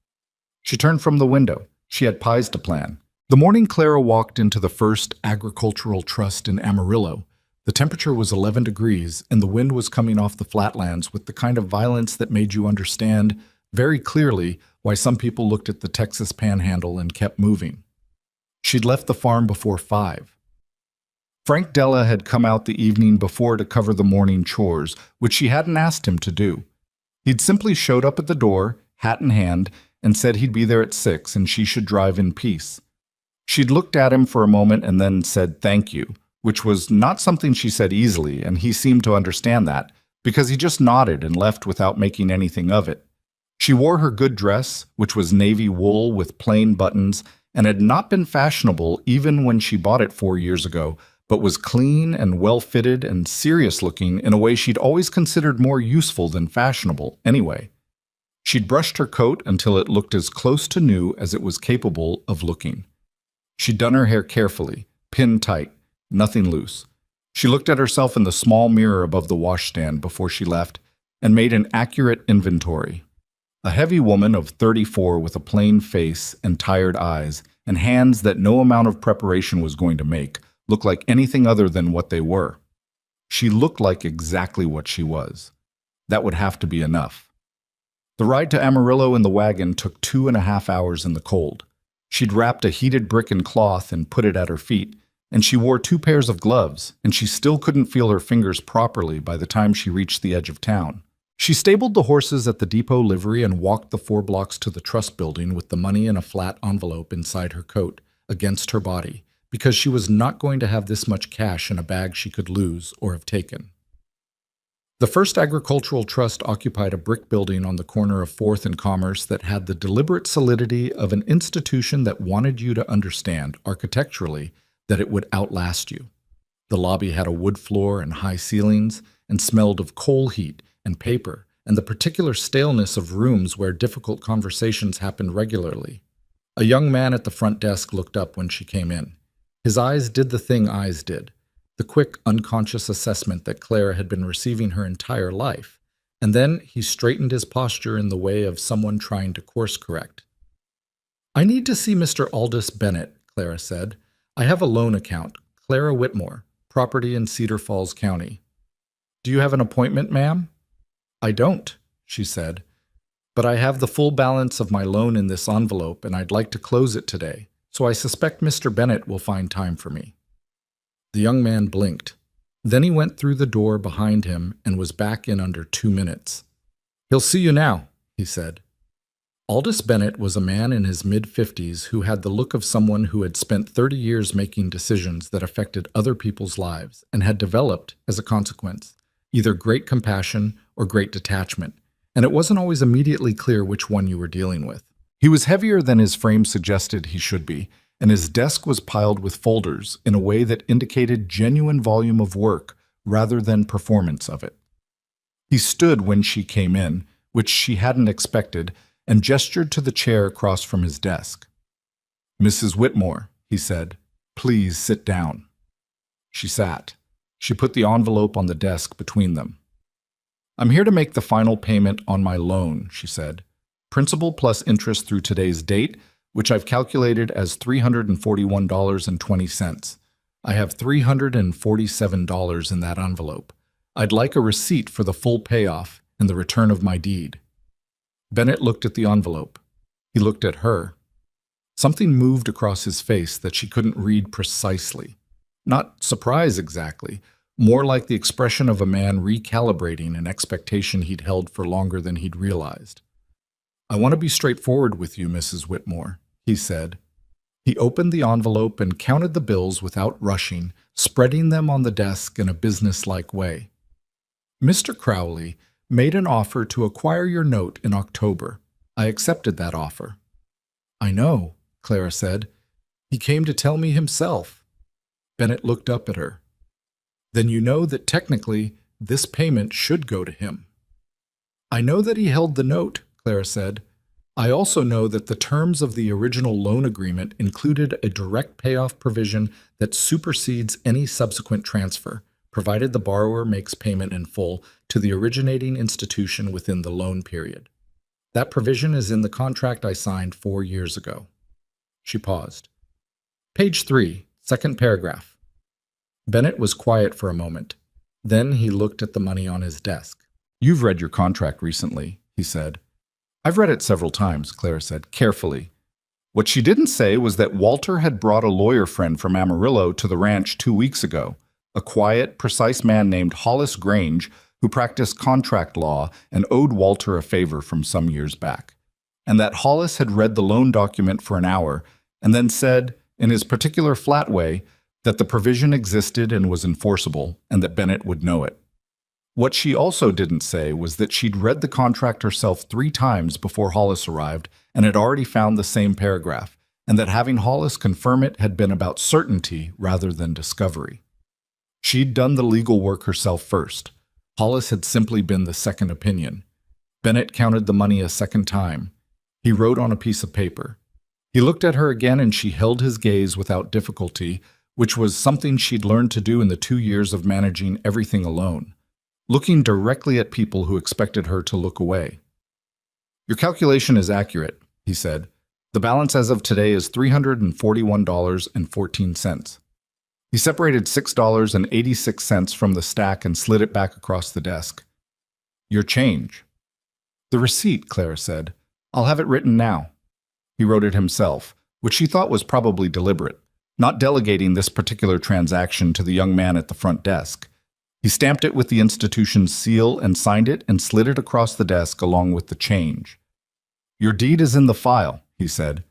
She turned from the window. She had pies to plan. The morning Clara walked into the First Agricultural Trust in Amarillo, the temperature was 11 degrees, and the wind was coming off the flatlands with the kind of violence that made you understand very clearly why some people looked at the Texas Panhandle and kept moving. She'd left the farm before 5. Frank Della had come out the evening before to cover the morning chores, which she hadn't asked him to do. He'd simply showed up at the door, hat in hand, and said he'd be there at 6 and she should drive in peace. She'd looked at him for a moment and then said thank you, which was not something she said easily, and he seemed to understand that, because he just nodded and left without making anything of it. She wore her good dress, which was navy wool with plain buttons, and had not been fashionable even when she bought it 4 years ago, but was clean and well-fitted and serious-looking in a way she'd always considered more useful than fashionable, anyway. She'd brushed her coat until it looked as close to new as it was capable of looking. She'd done her hair carefully, pinned tight, nothing loose. She looked at herself in the small mirror above the washstand before she left and made an accurate inventory. A heavy woman of 34 with a plain face and tired eyes and hands that no amount of preparation was going to make looked like anything other than what they were. She looked like exactly what she was. That would have to be enough. The ride to Amarillo in the wagon took 2.5 hours in the cold. She'd wrapped a heated brick in cloth and put it at her feet, and she wore 2 pairs of gloves, and she still couldn't feel her fingers properly by the time she reached the edge of town. She stabled the horses at the depot livery and walked the 4 blocks to the trust building with the money in a flat envelope inside her coat, against her body, because she was not going to have this much cash in a bag she could lose or have taken. The First Agricultural Trust occupied a brick building on the corner of 4th and Commerce that had the deliberate solidity of an institution that wanted you to understand, architecturally, that it would outlast you. The lobby had a wood floor and high ceilings, and smelled of coal heat and paper, and the particular staleness of rooms where difficult conversations happened regularly. A young man at the front desk looked up when she came in. His eyes did the thing eyes did, the quick, unconscious assessment that Clara had been receiving her entire life, and then he straightened his posture in the way of someone trying to course correct. "I need to see Mr. Aldous Bennett," Clara said. "I have a loan account, Clara Whitmore, property in Cedar Falls County." "Do you have an appointment, ma'am?" "I don't," she said, "but I have the full balance of my loan in this envelope, and I'd like to close it today, so I suspect Mr. Bennett will find time for me." The young man blinked. Then he went through the door behind him and was back in under 2 minutes. "He'll see you now," he said. Aldous Bennett was a man in his mid-50s who had the look of someone who had spent 30 years making decisions that affected other people's lives and had developed, as a consequence, either great compassion or great detachment, and it wasn't always immediately clear which one you were dealing with. He was heavier than his frame suggested he should be, and his desk was piled with folders in a way that indicated genuine volume of work rather than performance of it. He stood when she came in, which she hadn't expected, and gestured to the chair across from his desk. "Mrs. Whitmore," he said, "please sit down." She sat. She put the envelope on the desk between them. "I'm here to make the final payment on my loan," she said. "Principal plus interest through today's date, which I've calculated as $341.20. I have $347 in that envelope. I'd like a receipt for the full payoff and the return of my deed." Bennett looked at the envelope. He looked at her. Something moved across his face that she couldn't read precisely. Not surprise exactly, more like the expression of a man recalibrating an expectation he'd held for longer than he'd realized. "I want to be straightforward with you, Mrs. Whitmore," he said. He opened the envelope and counted the bills without rushing, spreading them on the desk in a businesslike way. "Mr. Crowley made an offer to acquire your note in October. I accepted that offer." "I know," Clara said. "He came to tell me himself." Bennett looked up at her. "Then you know that technically this payment should go to him." "I know that he held the note," Clara said. "I also know that the terms of the original loan agreement included a direct payoff provision that supersedes any subsequent transfer, provided the borrower makes payment in full to the originating institution within the loan period. That provision is in the contract I signed 4 years ago." She paused. "Page 3, second paragraph." Bennett was quiet for a moment. Then he looked at the money on his desk. "You've read your contract recently," he said. "I've read it several times," Clara said, carefully. What she didn't say was that Walter had brought a lawyer friend from Amarillo to the ranch 2 weeks ago, a quiet, precise man named Hollis Grange who practiced contract law and owed Walter a favor from some years back, and that Hollis had read the loan document for an hour and then said, in his particular flat way, that the provision existed and was enforceable, and that Bennett would know it. What she also didn't say was that she'd read the contract herself 3 times before Hollis arrived and had already found the same paragraph, and that having Hollis confirm it had been about certainty rather than discovery. She'd done the legal work herself first. Hollis had simply been the second opinion. Bennett counted the money a second time. He wrote on a piece of paper. He looked at her again and she held his gaze without difficulty, which was something she'd learned to do in the 2 years of managing everything alone, looking directly at people who expected her to look away. "Your calculation is accurate," he said. "The balance as of today is $341.14. He separated $6.86 from the stack and slid it back across the desk. "Your change." "The receipt," Clara said. "I'll have it written now." He wrote it himself, which she thought was probably deliberate. not delegating this particular transaction to the young man at the front desk. He stamped it with the institution's seal and signed it and slid it across the desk along with the change. "Your deed is in the file," he said.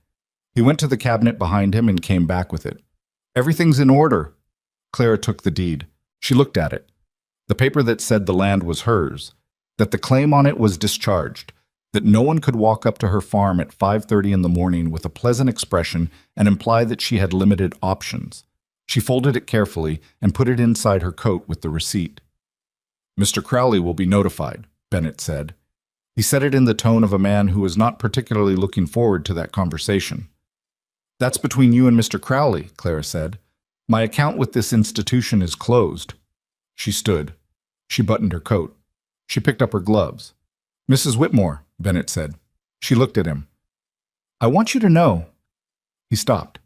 He went to the cabinet behind him and came back with it. "Everything's in order." Clara took the deed. She looked at it. The paper that said the land was hers, that the claim on it was discharged, that no one could walk up to her farm at 5:30 in the morning with a pleasant expression and imply that she had limited options. She folded it carefully and put it inside her coat with the receipt. "Mr. Crowley will be notified," Bennett said. He said it in the tone of a man who was not particularly looking forward to that conversation. "That's between you and Mr. Crowley," Clara said. "My account with this institution is closed." She stood. She buttoned her coat. She picked up her gloves. "Mrs. Whitmore," Bennett said. She looked at him. "I want you to know." He stopped.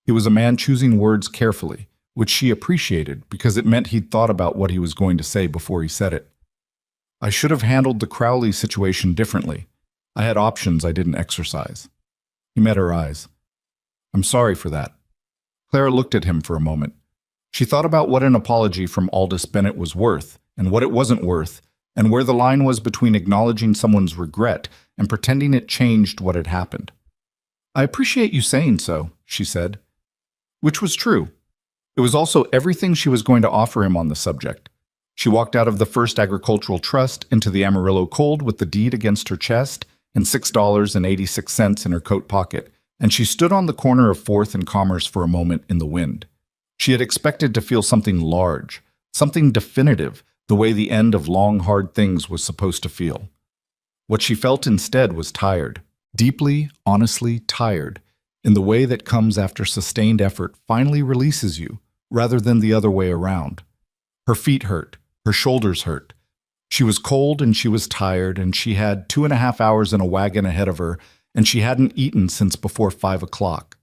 He was a man choosing words carefully, which she appreciated because it meant he'd thought about what he was going to say before he said it. "I should have handled the Crowley situation differently. I had options I didn't exercise." He met her eyes. "I'm sorry for that." Clara looked at him for a moment. She thought about what an apology from Aldous Bennett was worth, and what it wasn't worth, and where the line was between acknowledging someone's regret and pretending it changed what had happened. "I appreciate you saying so," she said. Which was true. It was also everything she was going to offer him on the subject. She walked out of the First Agricultural Trust into the Amarillo cold with the deed against her chest and $6.86 in her coat pocket, and she stood on the corner of 4th and Commerce for a moment in the wind. She had expected to feel something large, something definitive, the way the end of long, hard things was supposed to feel. What she felt instead was tired, deeply, honestly tired, in the way that comes after sustained effort finally releases you, rather than the other way around. Her feet hurt, her shoulders hurt. She was cold and she was tired, and she had 2.5 hours in a wagon ahead of her, and she hadn't eaten since before 5 o'clock.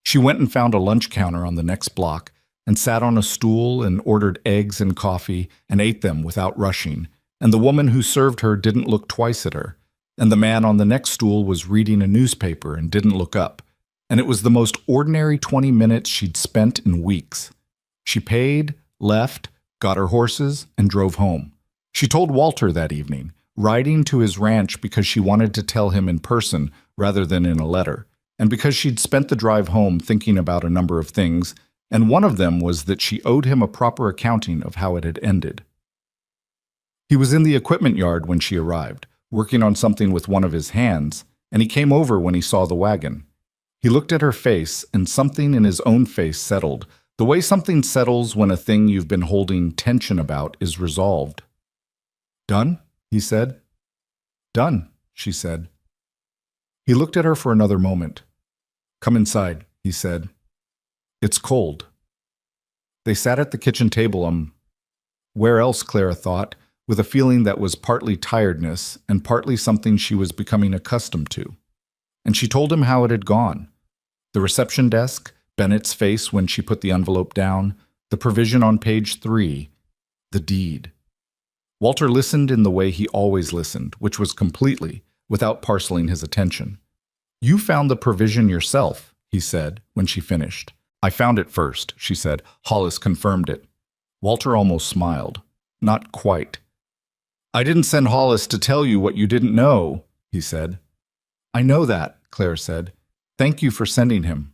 She went and found a lunch counter on the next block, and sat on a stool and ordered eggs and coffee and ate them without rushing, and the woman who served her didn't look twice at her, and the man on the next stool was reading a newspaper and didn't look up, and it was the most ordinary 20 minutes she'd spent in weeks. She paid, left, got her horses, and drove home. She told Walter that evening, riding to his ranch because she wanted to tell him in person rather than in a letter, and because she'd spent the drive home thinking about a number of things, and one of them was that she owed him a proper accounting of how it had ended. He was in the equipment yard when she arrived, working on something with one of his hands, and he came over when he saw the wagon. He looked at her face, and something in his own face settled, the way something settles when a thing you've been holding tension about is resolved. "Done?" he said. "Done," she said. He looked at her for another moment. "Come inside," he said. "It's cold." They sat at the kitchen table. Where else, Clara thought, with a feeling that was partly tiredness and partly something she was becoming accustomed to. And she told him how it had gone. The reception desk, Bennett's face when she put the envelope down, the provision on page 3, the deed. Walter listened in the way he always listened, which was completely, without parceling his attention. "You found the provision yourself," he said when she finished. "I found it first," she said. "Hollis confirmed it." Walter almost smiled. Not quite. "I didn't send Hollis to tell you what you didn't know," he said. "I know that," Claire said. "Thank you for sending him."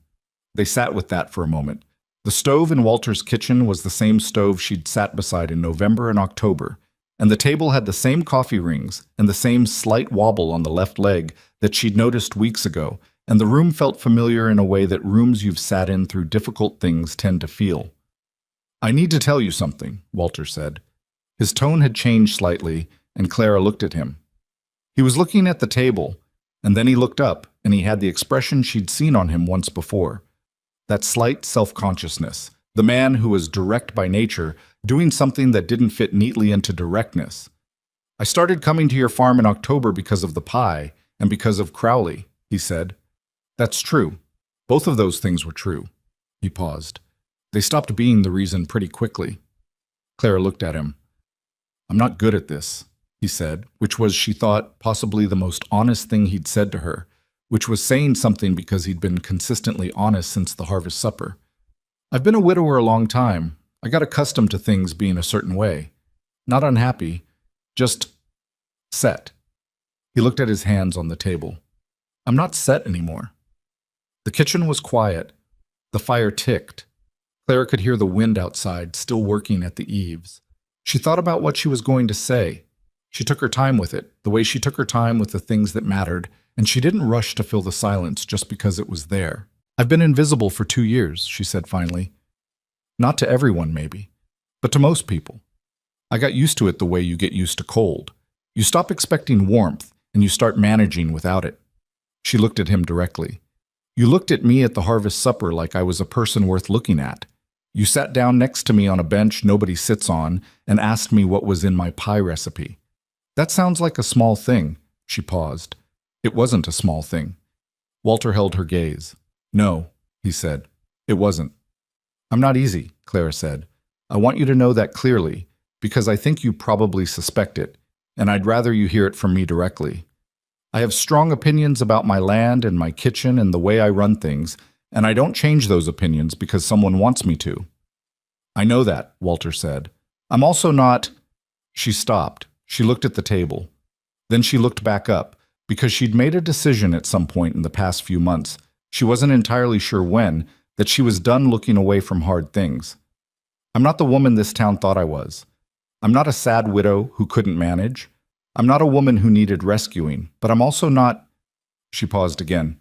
They sat with that for a moment. The stove in Walter's kitchen was the same stove she'd sat beside in November and October, and the table had the same coffee rings and the same slight wobble on the left leg that she'd noticed weeks ago, and the room felt familiar in a way that rooms you've sat in through difficult things tend to feel. "I need to tell you something," Walter said. His tone had changed slightly, and Clara looked at him. He was looking at the table, and then he looked up, and he had the expression she'd seen on him once before. That slight self-consciousness, the man who was direct by nature, doing something that didn't fit neatly into directness. "I started coming to your farm in October because of the pie, and because of Crowley," he said. "That's true. Both of those things were true." He paused. They stopped being the reason pretty quickly. Clara looked at him. "I'm not good at this," he said, which was, she thought, possibly the most honest thing he'd said to her, which was saying something because he'd been consistently honest since the harvest supper. I've been a widower a long time. I got accustomed to things being a certain way. Not unhappy, just set. He looked at his hands on the table. I'm not set anymore. The kitchen was quiet. The fire ticked. Clara could hear the wind outside, still working at the eaves. She thought about what she was going to say. She took her time with it, the way she took her time with the things that mattered, and she didn't rush to fill the silence just because it was there. I've been invisible for 2 years, she said finally. Not to everyone, maybe, but to most people. I got used to it the way you get used to cold. You stop expecting warmth, and you start managing without it. She looked at him directly. You looked at me at the harvest supper like I was a person worth looking at. You sat down next to me on a bench nobody sits on and asked me what was in my pie recipe. That sounds like a small thing, she paused. It wasn't a small thing. Walter held her gaze. No, he said. It wasn't. I'm not easy, Clara said. I want you to know that clearly, because I think you probably suspect it, and I'd rather you hear it from me directly. I have strong opinions about my land and my kitchen and the way I run things, and I don't change those opinions because someone wants me to. I know that, Walter said. I'm also not... She stopped. She looked at the table. Then she looked back up, because she'd made a decision at some point in the past few months. She wasn't entirely sure when, that she was done looking away from hard things. I'm not the woman this town thought I was. I'm not a sad widow who couldn't manage. I'm not a woman who needed rescuing, but I'm also not... She paused again.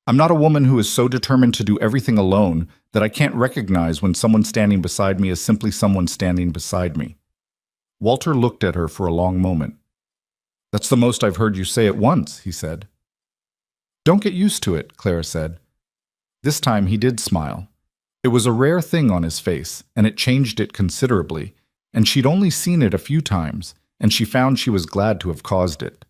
I'm not a woman who is so determined to do everything alone that I can't recognize when someone standing beside me is simply someone standing beside me. Walter looked at her for a long moment. That's the most I've heard you say at once, he said. Don't get used to it, Clara said. This time he did smile. It was a rare thing on his face, and it changed it considerably, and she'd only seen it a few times, and she found she was glad to have caused it.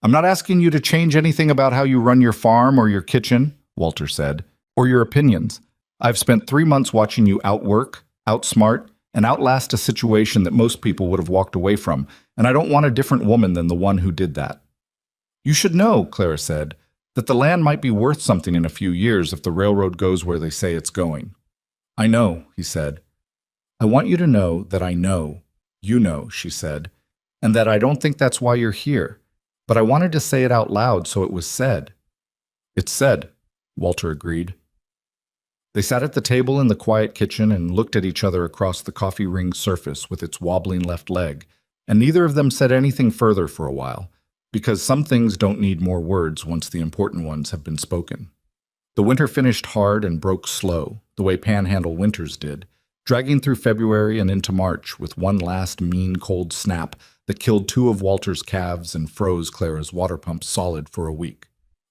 I'm not asking you to change anything about how you run your farm or your kitchen, Walter said, or your opinions. I've spent 3 months watching you outwork, outsmart, and outlast a situation that most people would have walked away from, and I don't want a different woman than the one who did that. You should know, Clara said, that the land might be worth something in a few years if the railroad goes where they say it's going. I know, he said. I want you to know that I know, you know, she said, and that I don't think that's why you're here, but I wanted to say it out loud so it was said. It's said, Walter agreed. They sat at the table in the quiet kitchen and looked at each other across the coffee ringed surface with its wobbling left leg, and neither of them said anything further for a while, because some things don't need more words once the important ones have been spoken. The winter finished hard and broke slow, the way Panhandle winters did, dragging through February and into March with one last mean cold snap that killed 2 of Walter's calves and froze Clara's water pump solid for a week.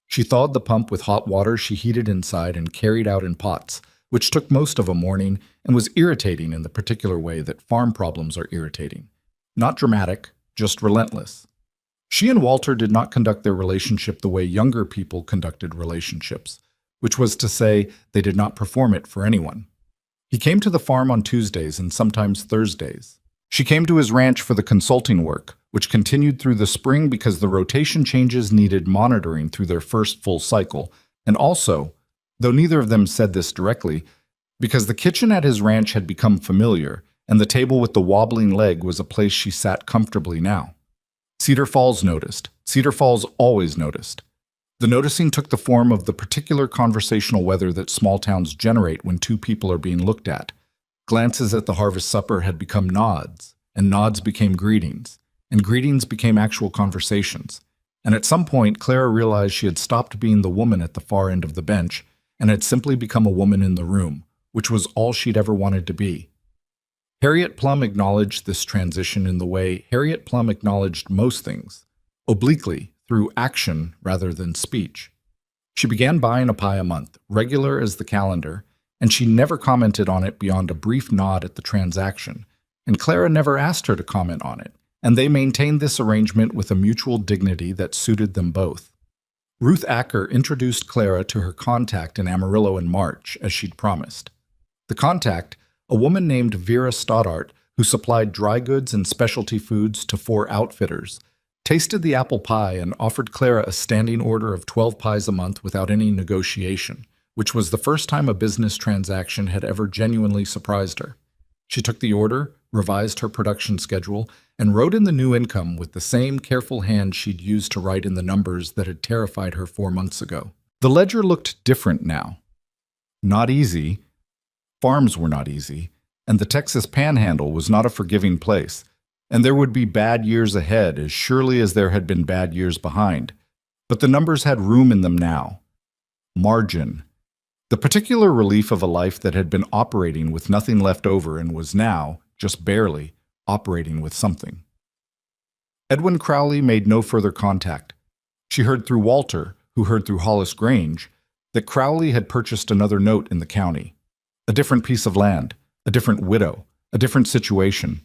She thawed the pump with hot water she heated inside and carried out in pots, which took most of a morning and was irritating in the particular way that farm problems are irritating. Not dramatic, just relentless. She and Walter did not conduct their relationship the way younger people conducted relationships, which was to say they did not perform it for anyone. He came to the farm on Tuesdays and sometimes Thursdays. She came to his ranch for the consulting work, which continued through the spring because the rotation changes needed monitoring through their first full cycle, and also, though neither of them said this directly, because the kitchen at his ranch had become familiar, and the table with the wobbling leg was a place she sat comfortably now. Cedar Falls noticed. Cedar Falls always noticed. The noticing took the form of the particular conversational weather that small towns generate when 2 people are being looked at. Glances at the harvest supper had become nods, and nods became greetings, and greetings became actual conversations. And at some point, Clara realized she had stopped being the woman at the far end of the bench and had simply become a woman in the room, which was all she'd ever wanted to be. Harriet Plum acknowledged this transition in the way Harriet Plum acknowledged most things, obliquely, through action rather than speech. She began buying a pie a month, regular as the calendar, and she never commented on it beyond a brief nod at the transaction, and Clara never asked her to comment on it, and they maintained this arrangement with a mutual dignity that suited them both. Ruth Acker introduced Clara to her contact in Amarillo in March, as she'd promised. The contact, a woman named Vera Stoddart, who supplied dry goods and specialty foods to 4 outfitters, tasted the apple pie, and offered Clara a standing order of 12 pies a month without any negotiation, which was the first time a business transaction had ever genuinely surprised her. She took the order, revised her production schedule, and wrote in the new income with the same careful hand she'd used to write in the numbers that had terrified her 4 months ago. The ledger looked different now. Not easy. Farms were not easy, and the Texas Panhandle was not a forgiving place, and there would be bad years ahead as surely as there had been bad years behind. But the numbers had room in them now. Margin. The particular relief of a life that had been operating with nothing left over and was now, just barely, operating with something. Edwin Crowley made no further contact. She heard through Walter, who heard through Hollis Grange, that Crowley had purchased another note in the county. A different piece of land, a different widow, a different situation.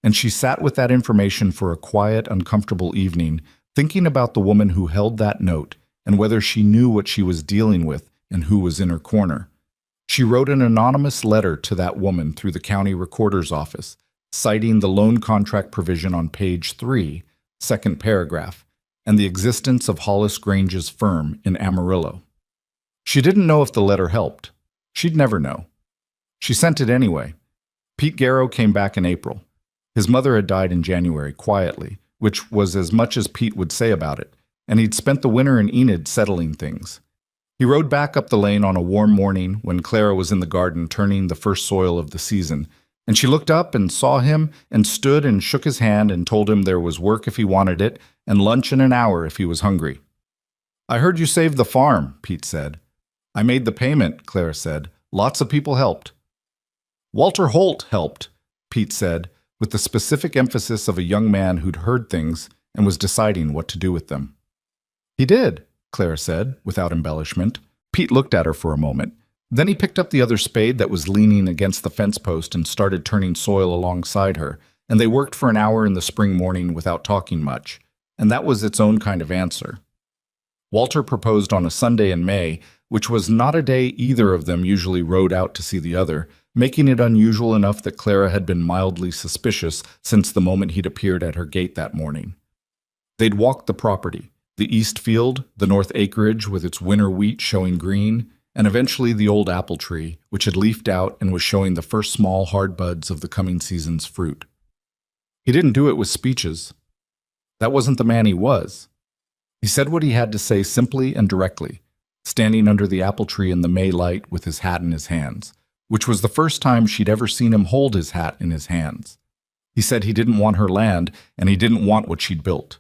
And she sat with that information for a quiet, uncomfortable evening, thinking about the woman who held that note and whether she knew what she was dealing with and who was in her corner. She wrote an anonymous letter to that woman through the county recorder's office, citing the loan contract provision on page 3, second paragraph, and the existence of Hollis Grange's firm in Amarillo. She didn't know if the letter helped. She'd never know. She sent it anyway. Pete Garrow came back in April. His mother had died in January, quietly, which was as much as Pete would say about it, and he'd spent the winter in Enid settling things. He rode back up the lane on a warm morning when Clara was in the garden turning the first soil of the season, and she looked up and saw him and stood and shook his hand and told him there was work if he wanted it and lunch in an hour if he was hungry. "I heard you saved the farm," Pete said. "I made the payment," Clara said. "Lots of people helped." "Walter Holt helped," Pete said, with the specific emphasis of a young man who'd heard things and was deciding what to do with them. "He did," Clara said, without embellishment. Pete looked at her for a moment. Then he picked up the other spade that was leaning against the fence post and started turning soil alongside her, and they worked for an hour in the spring morning without talking much, and that was its own kind of answer. Walter proposed on a Sunday in May, which was not a day either of them usually rode out to see the other, making it unusual enough that Clara had been mildly suspicious since the moment he'd appeared at her gate that morning. They'd walked the property, the east field, the north acreage with its winter wheat showing green, and eventually the old apple tree, which had leafed out and was showing the first small hard buds of the coming season's fruit. He didn't do it with speeches. That wasn't the man he was. He said what he had to say simply and directly, standing under the apple tree in the May light with his hat in his hands, which was the first time she'd ever seen him hold his hat in his hands. He said he didn't want her land, and he didn't want what she'd built.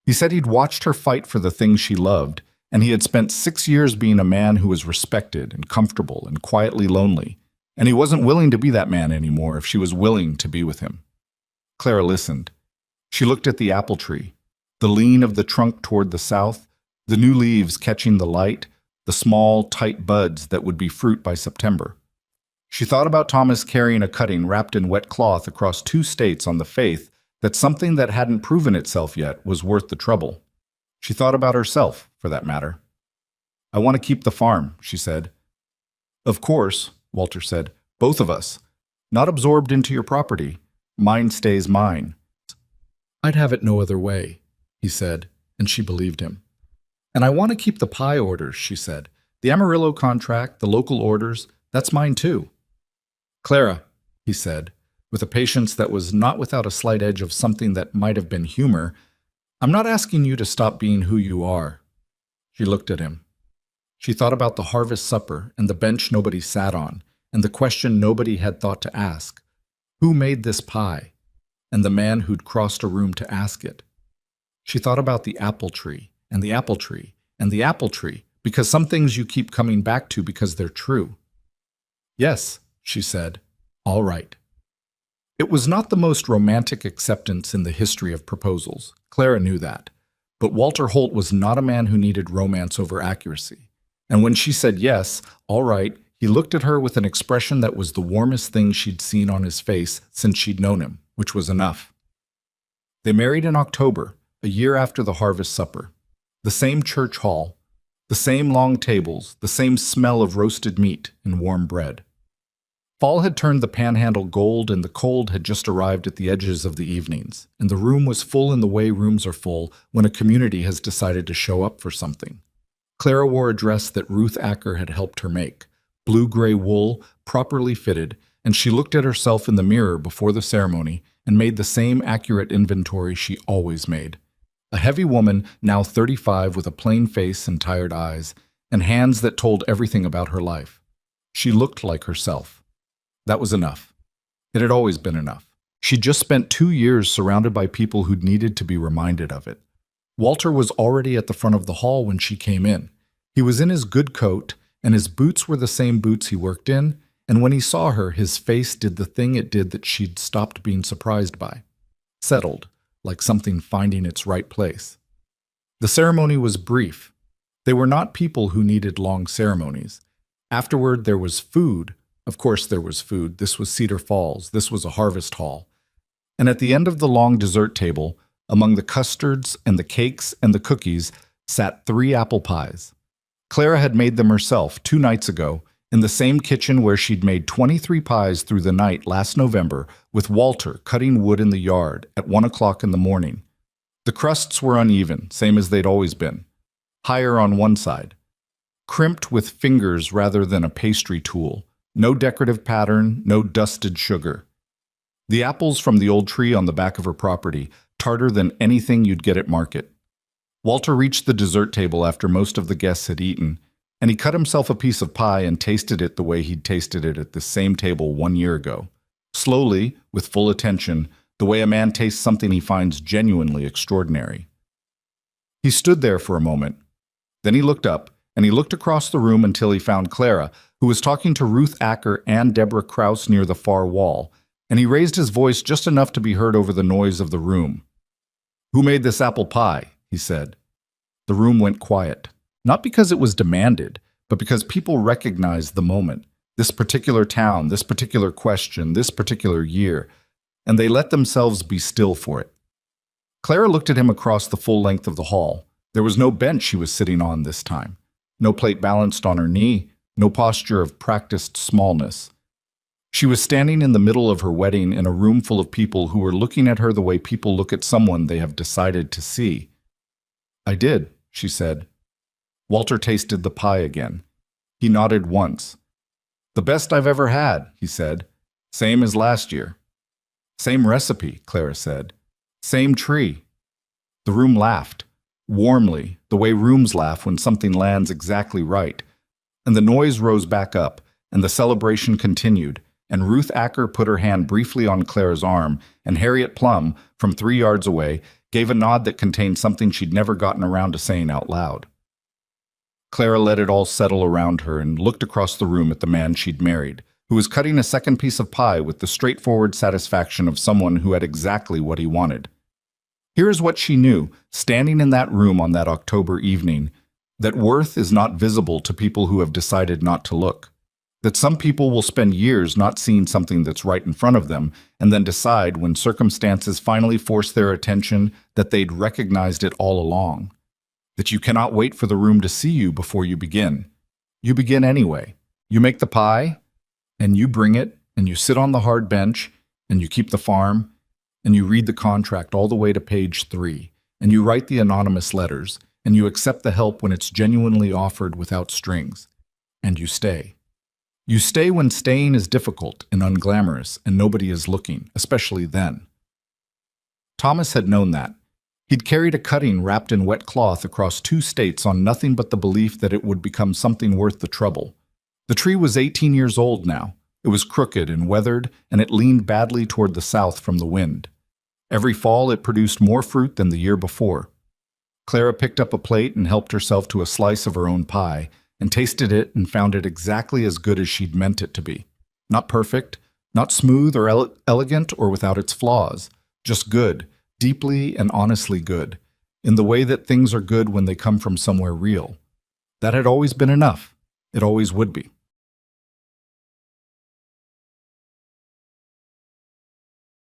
He said he'd watched her fight for the things she loved, and he had spent 6 years being a man who was respected and comfortable and quietly lonely, and he wasn't willing to be that man anymore if she was willing to be with him. Clara listened. She looked at the apple tree, the lean of the trunk toward the south, the new leaves catching the light, the small, tight buds that would be fruit by September. She thought about Thomas carrying a cutting wrapped in wet cloth across 2 states on the faith that something that hadn't proven itself yet was worth the trouble. She thought about herself, for that matter. "I want to keep the farm," she said. "Of course," Walter said, "both of us. Not absorbed into your property. Mine stays mine." "I'd have it no other way," he said, and she believed him. "And I want to keep the pie orders," she said. "The Amarillo contract, the local orders, that's mine too." "Clara," he said, with a patience that was not without a slight edge of something that might have been humor, "I'm not asking you to stop being who you are." She looked at him. She thought about the harvest supper and the bench nobody sat on, and the question nobody had thought to ask. Who made this pie? And the man who'd crossed a room to ask it. She thought about the apple tree, and the apple tree, and the apple tree, because some things you keep coming back to because they're true. "Yes," she said, "all right." It was not the most romantic acceptance in the history of proposals. Clara knew that. But Walter Holt was not a man who needed romance over accuracy. And when she said yes, all right, he looked at her with an expression that was the warmest thing she'd seen on his face since she'd known him, which was enough. They married in October, a year after the harvest supper. The same church hall, the same long tables, the same smell of roasted meat and warm bread. Fall had turned the panhandle gold, and the cold had just arrived at the edges of the evenings, and the room was full in the way rooms are full when a community has decided to show up for something. Clara wore a dress that Ruth Acker had helped her make, blue-gray wool, properly fitted, and she looked at herself in the mirror before the ceremony and made the same accurate inventory she always made. A heavy woman, now 35, with a plain face and tired eyes, and hands that told everything about her life. She looked like herself. That was enough. It had always been enough. She'd just spent 2 years surrounded by people who'd needed to be reminded of it. Walter was already at the front of the hall when she came in. He was in his good coat, and his boots were the same boots he worked in, and when he saw her, his face did the thing it did that she'd stopped being surprised by. Settled, like something finding its right place. The ceremony was brief. They were not people who needed long ceremonies. Afterward, there was food. Of course there was food. This was Cedar Falls. This was a harvest hall. And at the end of the long dessert table, among the custards and the cakes and the cookies, sat 3 apple pies. Clara had made them herself 2 nights ago, in the same kitchen where she'd made 23 pies through the night last November, with Walter cutting wood in the yard at 1 o'clock in the morning. The crusts were uneven, same as they'd always been. Higher on one side. Crimped with fingers rather than a pastry tool. No decorative pattern, no dusted sugar. The apples from the old tree on the back of her property, tarter than anything you'd get at market. Walter reached the dessert table after most of the guests had eaten, and he cut himself a piece of pie and tasted it the way he'd tasted it at the same table 1 year ago. Slowly, with full attention, the way a man tastes something he finds genuinely extraordinary. He stood there for a moment. Then he looked up, and he looked across the room until he found Clara, who was talking to Ruth Acker and Deborah Krause near the far wall, and he raised his voice just enough to be heard over the noise of the room. "Who made this apple pie?" he said. The room went quiet, not because it was demanded, but because people recognized the moment, this particular town, this particular question, this particular year, and they let themselves be still for it. Clara looked at him across the full length of the hall. There was no bench she was sitting on this time, no plate balanced on her knee, no posture of practiced smallness. She was standing in the middle of her wedding in a room full of people who were looking at her the way people look at someone they have decided to see. "I did," she said. Walter tasted the pie again. He nodded once. "The best I've ever had," he said. "Same as last year." "Same recipe," Clara said. "Same tree." The room laughed, warmly, the way rooms laugh when something lands exactly right. And the noise rose back up, and the celebration continued, and Ruth Acker put her hand briefly on Clara's arm, and Harriet Plum, from 3 yards away, gave a nod that contained something she'd never gotten around to saying out loud. Clara let it all settle around her and looked across the room at the man she'd married, who was cutting a second piece of pie with the straightforward satisfaction of someone who had exactly what he wanted. Here's what she knew, standing in that room on that October evening, that worth is not visible to people who have decided not to look. That some people will spend years not seeing something that's right in front of them, and then decide, when circumstances finally force their attention, that they'd recognized it all along. That you cannot wait for the room to see you before you begin. You begin anyway. You make the pie, and you bring it, and you sit on the hard bench, and you keep the farm, and you read the contract all the way to page 3, and you write the anonymous letters, and you accept the help when it's genuinely offered without strings, and you stay. You stay when staying is difficult and unglamorous and nobody is looking, especially then. Thomas had known that. He'd carried a cutting wrapped in wet cloth across 2 states on nothing but the belief that it would become something worth the trouble. The tree was 18 years old now. It was crooked and weathered, and it leaned badly toward the south from the wind. Every fall it produced more fruit than the year before. Clara picked up a plate and helped herself to a slice of her own pie, and tasted it and found it exactly as good as she'd meant it to be. Not perfect, not smooth or elegant or without its flaws, just good, deeply and honestly good, in the way that things are good when they come from somewhere real. That had always been enough. It always would be.